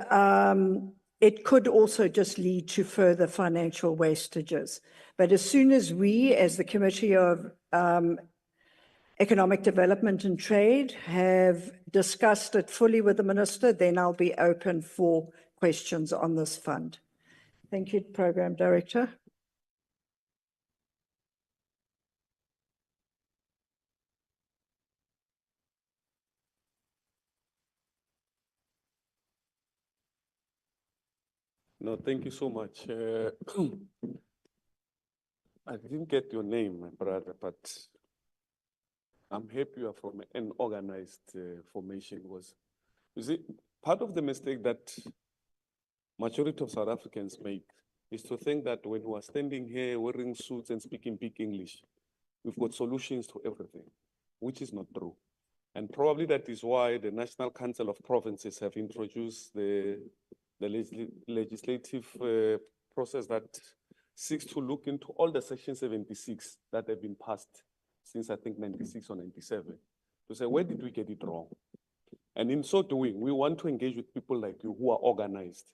it could also just lead to further financial wastages. But as soon as we, as the Committee of Economic Development and Trade, have discussed it fully with the Minister, then I'll be open for questions on this fund. Thank you, Program Director. No, thank you so much. I didn't get your name, my brother, but I'm happy you are from an organized formation. Was, you see, part of the mistake that majority of South Africans make is to think that when we are standing here wearing suits and speaking big English, we've got solutions to everything, which is not true. And probably that is why the National Council of Provinces have introduced the legislative process that seeks to look into all the Section 76 that have been passed since I think 96 or 97, to say, where did we get it wrong? And in so doing, we want to engage with people like you who are organized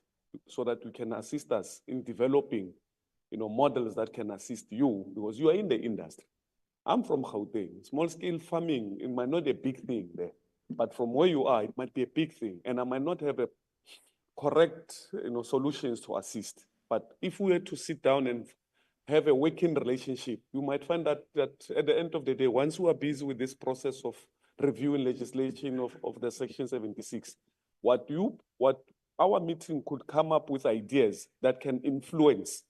so that you can assist us in developing, models that can assist you, because you are in the industry. I'm from Gauteng. Small scale farming, it might not be a big thing there, but from where you are, it might be a big thing. And I might not have a correct, solutions to assist. But if we were to sit down and have a working relationship, you might find that at the end of the day, once we are busy with this process of reviewing legislation of the Section 76, what our meeting could come up with ideas that can influence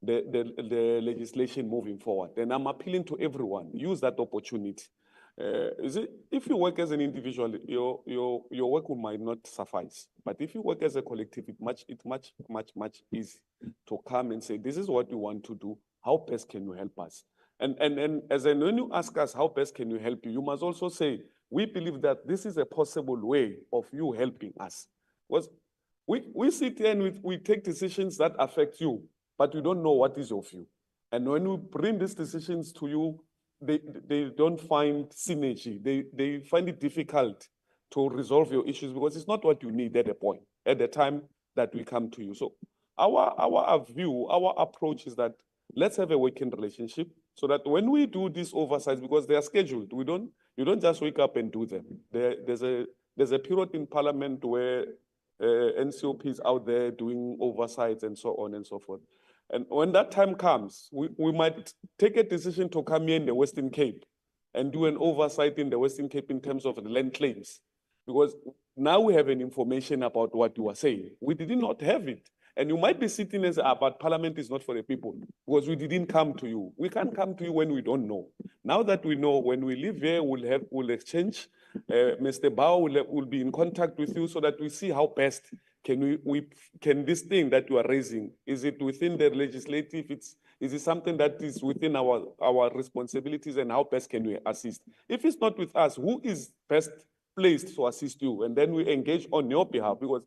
the legislation moving forward. And I'm appealing to everyone, use that opportunity. If you work as an individual, your work might not suffice. But if you work as a collective, it's much easy to come and say, this is what we want to do. How best can you help us? And when you ask us, how best can you help you? You must also say, we believe that this is a possible way of you helping us. Because we sit here and we take decisions that affect you, but we don't know what is your view. And when we bring these decisions to you, they don't find synergy. They find it difficult to resolve your issues because it's not what you need at the time that we come to you. So our view, our approach is that let's have a working relationship so that when we do these oversights, because they are scheduled, you don't just wake up and do them. There's a period in Parliament where NCOP is out there doing oversights and so on and so forth. And when that time comes, we might take a decision to come here in the Western Cape and do an oversight in the Western Cape in terms of the land claims. Because now we have an information about what you are saying. We did not have it. And you might be sitting as, but Parliament is not for the people because we didn't come to you. We can't come to you when we don't know. Now that we know, when we live here, we'll exchange. Mr. Bao will be in contact with you so that we see how best can this thing that you are raising, is it within the legislative? Is it something that is within our responsibilities, and how best can we assist? If it's not with us, who is best placed to assist you? And then we engage on your behalf, because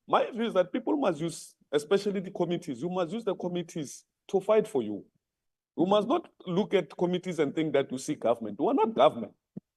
my view is that people must use, especially the committees, you must use the committees to fight for you. You must not look at committees and think that you see government. We are not government.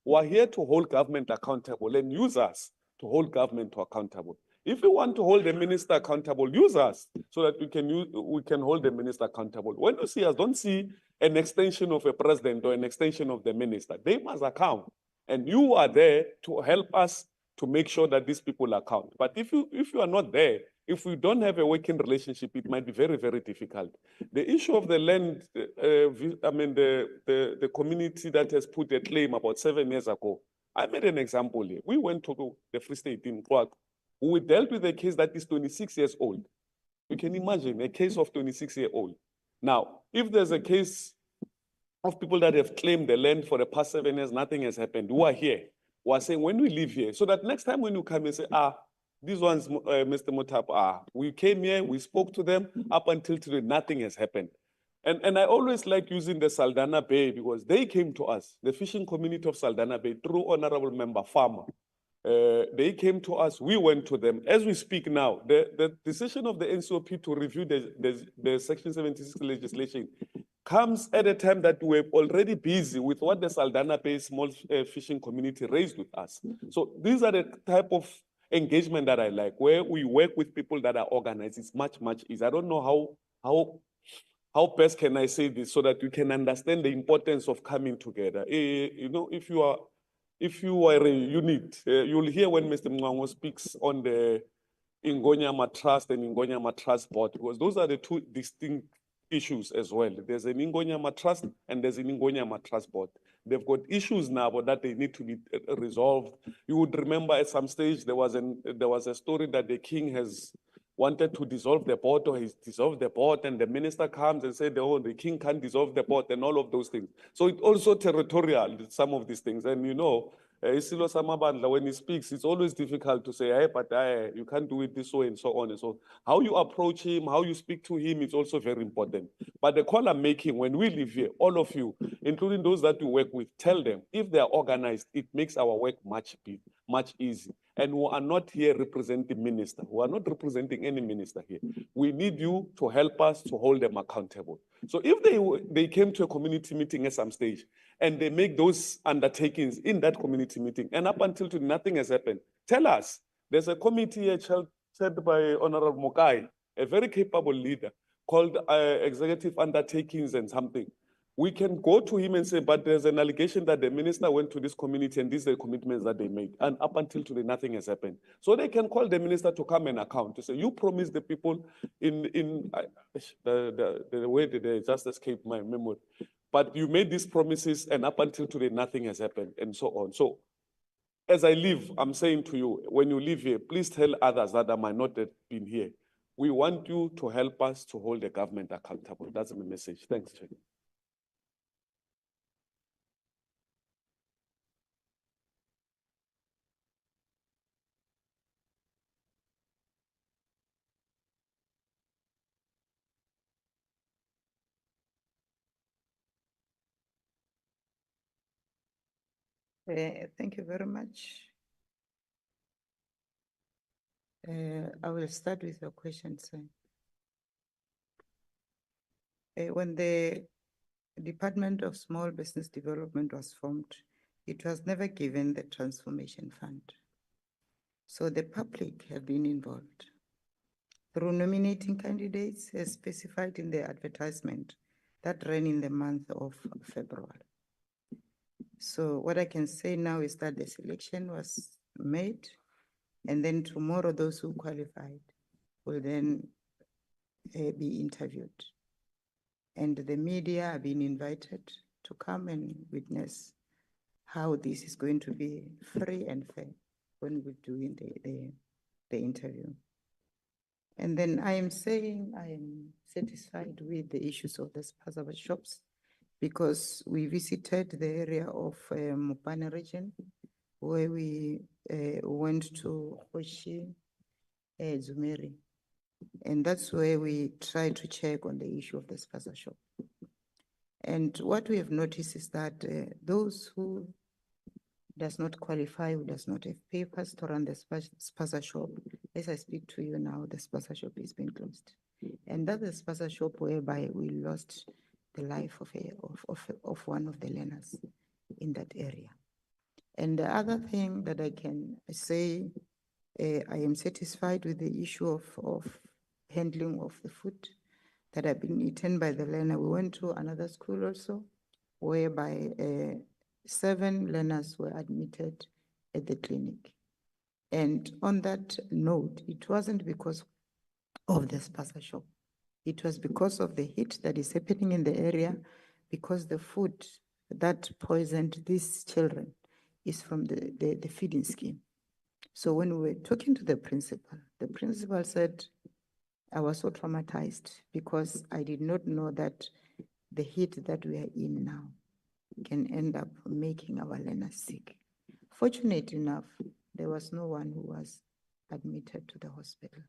We are here to hold government accountable and use us to hold government accountable. If you want to hold the minister accountable, use us so that we can hold the minister accountable. When you see us, don't see an extension of a president or an extension of the minister. They must account. And you are there to help us to make sure that these people account. But if you are not there, if we don't have a working relationship, it might be very, very difficult. The issue of the land, the community that has put a claim about 7 years ago, I made an example here. We went to the Free State in Kwak. We dealt with a case that is 26 years old. You can imagine a case of 26-year-old. Now, if there's a case of people that have claimed the land for the past 7 years, nothing has happened. Who are here? Who are saying, when we live here, so that next time when you come and say, these ones, Mr. Mutap, we came here, we spoke to them, up until today, nothing has happened. And I always like using the Saldanha Bay because they came to us, the fishing community of Saldanha Bay, through Honorable Member Farmer. They came to us, we went to them. As we speak now, the decision of the NCOP to review the Section 76 legislation comes at a time that we're already busy with what the Saldanha Bay small fishing community raised with us. So these are the type of engagement that I like, where we work with people that are organized. It's much easier. I don't know how best can I say this so that you can understand the importance of coming together. You know, if you are a unit, you'll hear when Mr. Mwango speaks on the Ingonyama Trust and Ingonyama Trust Board, because those are the two distinct issues as well. There's an Ingonyama Trust and there's an Ingonyama Trust Board. They've got issues now, but that they need to be resolved. You would remember at some stage there was a story that the king has wanted to dissolve the board, or he's dissolved the board, and the minister comes and said, oh, the king can't dissolve the board, and all of those things. So it's also territorial, some of these things. And you know, Isilo Samabandla, when he speaks, it's always difficult to say, hey, but you can't do it this way, and so on and so on. How you approach him, how you speak to him is also very important. But the call I'm making, when we live here, all of you, including those that you work with, tell them, if they are organized, it makes our work much easier. And we are not here representing minister. We are not representing any minister here. We need you to help us to hold them accountable. So if they came to a community meeting at some stage and they make those undertakings in that community meeting, and up until today nothing has happened, tell us. There's a committee chaired by Honorable Mokai, a very capable leader, called Executive Undertakings and something. We can go to him and say, but there's an allegation that the minister went to this community and these are the commitments that they made. And up until today, nothing has happened. So they can call the minister to come and account, to say, you promised the people the way that they just escaped my memory. But you made these promises and up until today, nothing has happened, and so on. So as I leave, I'm saying to you, when you leave here, please tell others that I might not have been here. We want you to help us to hold the government accountable. That's the message. Thanks, Chair. Thank you very much. I will start with your question, sir. When the Department of Small Business Development was formed, it was never given the transformation fund. So the public have been involved through nominating candidates as specified in the advertisement that ran in the month of February. So what I can say now is that the selection was made, and then tomorrow those who qualified will then be interviewed. And the media are being invited to come and witness how this is going to be free and fair when we're doing the interview. And then I am saying I am satisfied with the issues of the spaza shops because we visited the area of Mupane region where we went to Hoshi, Zumeri. And that's where we try to check on the issue of the spaza shop. And what we have noticed is that those who does not qualify, who does not have papers to run the spaza shop, as I speak to you now, the spaza shop is being closed. And that's the spaza shop whereby we lost the life of one of the learners in that area. And the other thing that I can say, I am satisfied with the issue of handling of the food that have been eaten by the learner. We went to another school also, whereby 7 learners were admitted at the clinic. And on that note, it wasn't because of the spaza shop. It was because of the heat that is happening in the area, because the food that poisoned these children is from the feeding scheme. So when we were talking to the principal said, I was so traumatized because I did not know that the heat that we are in now can end up making our learners sick. Fortunate enough, there was no one who was admitted to the hospital.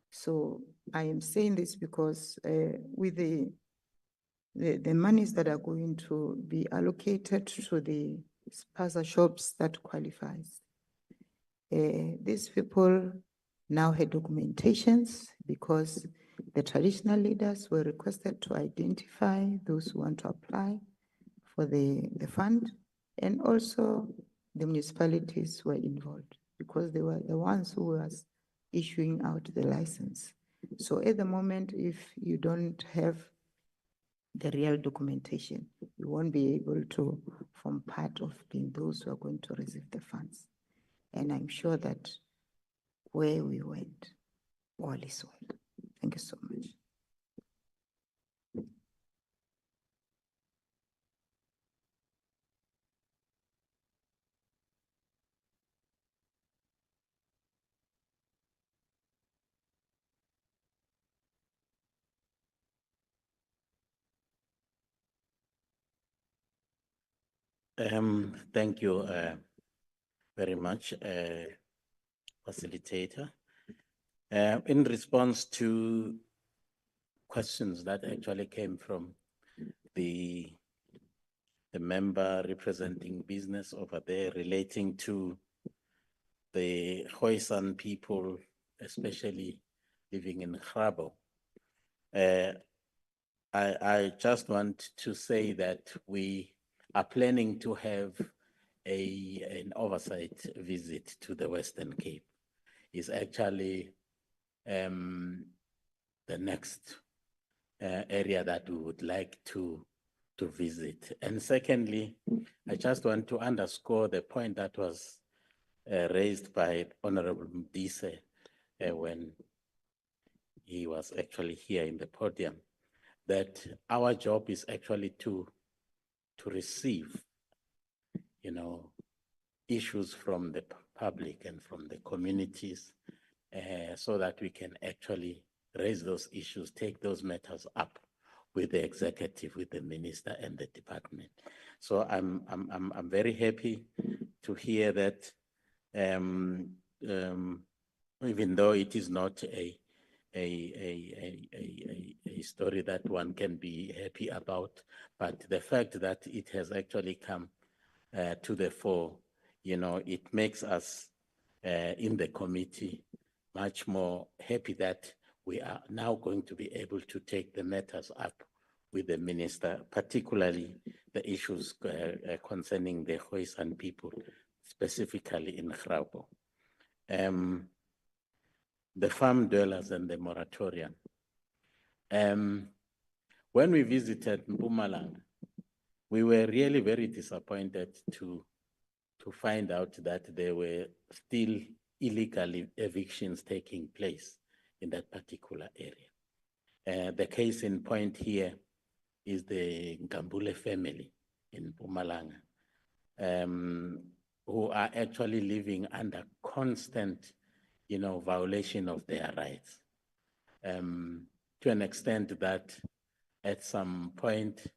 So I am saying this because with the monies that are going to be allocated to the spaza shops that qualifies, these people now had documentations because the traditional leaders were requested to identify those who want to apply for the fund, and also the municipalities were involved because they were the ones who was issuing out the license. So at the moment, if you don't have the real documentation, you won't be able to form part of being those who are going to receive the funds. And I'm sure that where we went, all is well. Thank you so much. Thank you very much, facilitator. In response to questions that actually came from the member representing business over there relating to the Khoisan people, especially living in Grabo. I just want to say that we are planning to have an oversight visit to the Western Cape. Is actually the next area that we would like to visit. And secondly, I just want to underscore the point that was raised by Honorable Mdise when he was actually here in the podium, that our job is actually to receive, issues from the public and from the communities so that we can actually raise those issues, take those matters up with the executive, with the minister and the department. So I'm very happy to hear that even though it is not a story that one can be happy about, but the fact that it has actually come to the fore, it makes us in the committee much more happy that we are now going to be able to take the matters up with the minister, particularly the issues concerning the Khoisan people, specifically in Graupo. The farm dwellers and the moratorium. When we visited Mpumalanga, we were really very disappointed to find out that there were still illegal evictions taking place in that particular area. The case in point here is the Nkambule family in Mpumalanga, who are actually living under constant, violation of their rights, to an extent that at some point,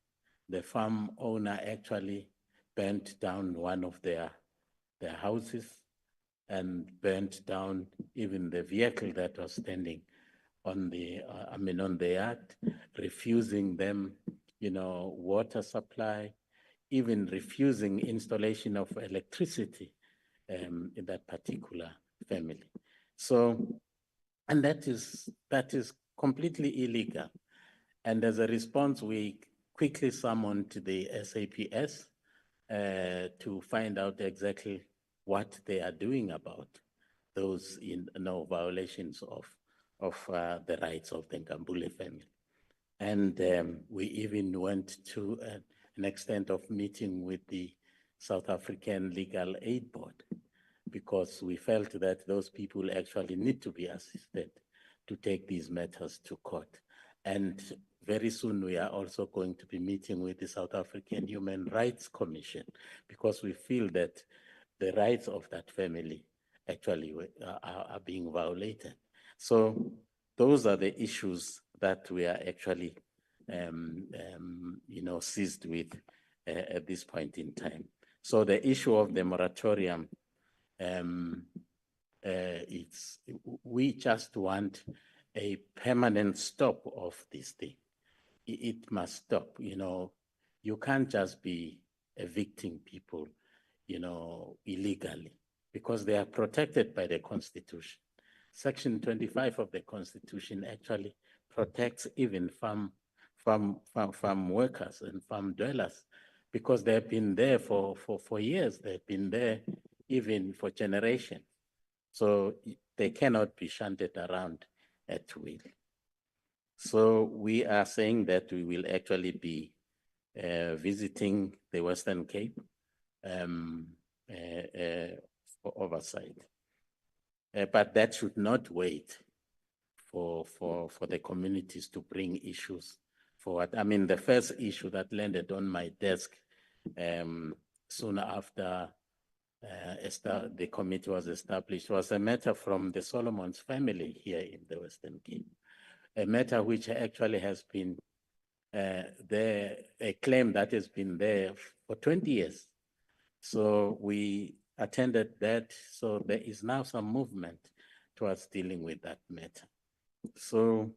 the farm owner actually burnt down one of their houses and burnt down even the vehicle that was standing on the, on the yard, refusing them, water supply, even refusing installation of electricity in that particular family. So, and that is completely illegal. And as a response, we quickly summoned the SAPS to find out exactly what they are doing about those violations of the rights of the Nkambule family. And we even went to an extent of meeting with the South African Legal Aid Board, because we felt that those people actually need to be assisted to take these matters to court. And very soon we are also going to be meeting with the South African Human Rights Commission, because we feel that the rights of that family actually are being violated. So those are the issues that we are actually, seized with at this point in time. So the issue of the moratorium, we just want a permanent stop of this thing. It must stop. You can't just be evicting people, illegally, because they are protected by the Constitution. Section 25 of the Constitution actually protects even farm workers and farm dwellers, because they've been there for years. They've been there even for generations. So they cannot be shunted around at will. So we are saying that we will actually be visiting the Western Cape for oversight. But that should not wait for the communities to bring issues forward. I mean, the first issue that landed on my desk soon after the committee was established was a matter from the Solomon's family here in the Western Cape, a matter which actually has been there, a claim that has been there for 20 years. So we attended that. So there is now some movement towards dealing with that matter. So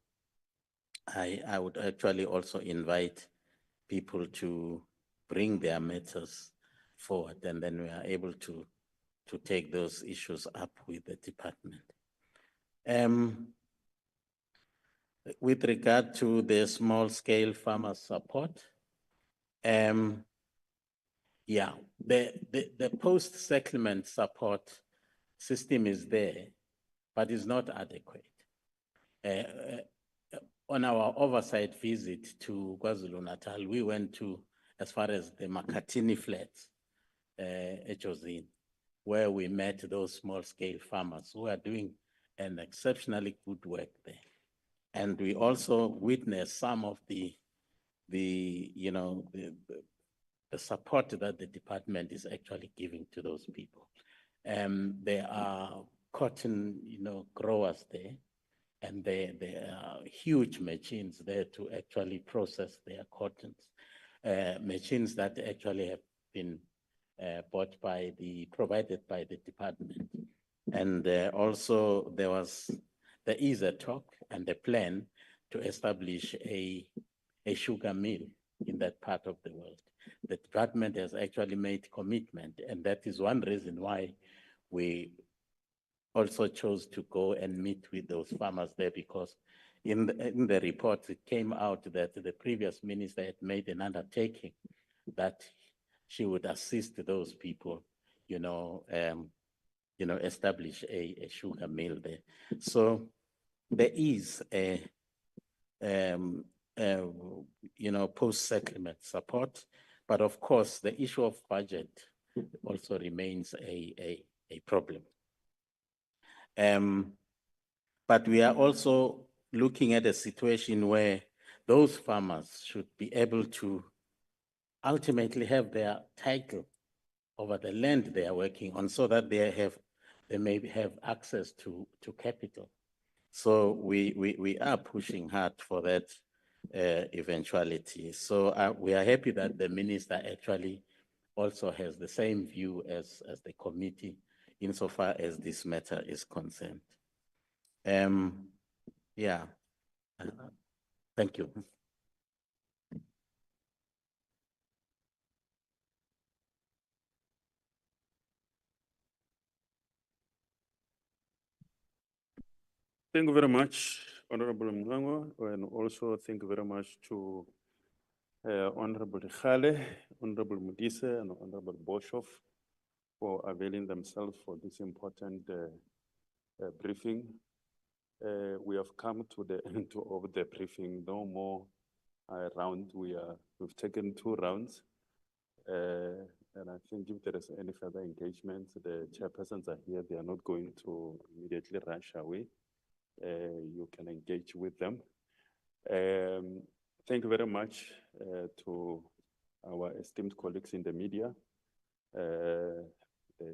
I would actually also invite people to bring their matters forward, and then we are able to take those issues up with the department. With regard to the small scale farmer support, yeah, the post-settlement support system is there, but is not adequate. On our oversight visit to KwaZulu-Natal, we went to as far as the Makatini flats, Echozini, where we met those small-scale farmers who are doing an exceptionally good work there. And we also witnessed some of the support that the department is actually giving to those people. There are cotton, growers there, and there are huge machines there to actually process their cottons, machines that actually have been provided by the department. And also there is a talk and a plan to establish a sugar mill in that part of the world. The department has actually made commitment, and that is one reason why we also chose to go and meet with those farmers there, because in the report, it came out that the previous minister had made an undertaking that she would assist those people, establish a sugar mill there. So there is post-settlement support, but of course, the issue of budget also remains a problem. But we are also looking at a situation where those farmers should be able to ultimately have their title over the land they are working on, so that they may have access to capital. So we are pushing hard for that eventuality. So we are happy that the minister actually also has the same view as the committee insofar as this matter is concerned. Yeah, thank you. Thank you very much, Honorable Mngango, and also thank you very much to Honorable Khale, Honorable Modise, and Honorable Boshoff for availing themselves for this important briefing. We have come to the end of the briefing. No more round. We've taken 2 rounds. And I think if there is any further engagement, the chairpersons are here. They are not going to immediately rush away. You can engage with them. Thank you very much to our esteemed colleagues in the media, the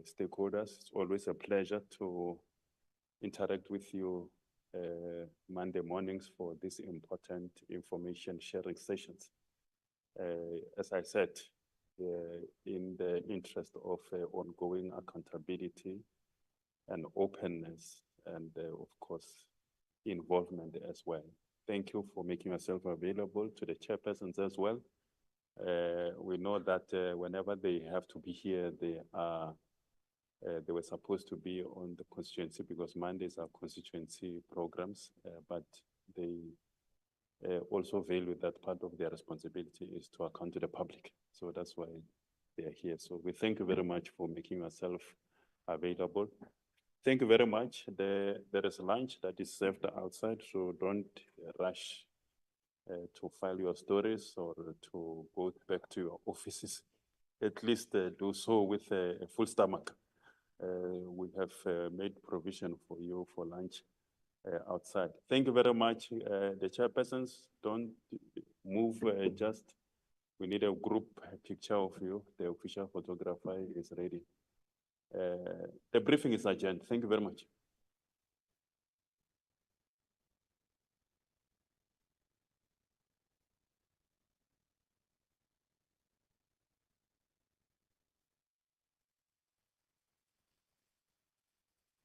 stakeholders. It's always a pleasure to interact with you Monday mornings for these important information sharing sessions. As I said, in the interest of ongoing accountability and openness, and of course, involvement as well. Thank you for making yourself available to the chairpersons as well. We know that whenever they have to be here, they were supposed to be on the constituency, because Mondays are constituency programs, but they also value that part of their responsibility is to account to the public. So that's why they are here. So we thank you very much for making yourself available. Thank you very much. There is lunch that is served outside, so don't rush to file your stories or to go back to your offices. At least do so with a full stomach. We have made provision for you for lunch outside. Thank you very much. The chairpersons, don't move, we need a group picture of you. The official photographer is ready. The briefing is adjourned. Thank you very much.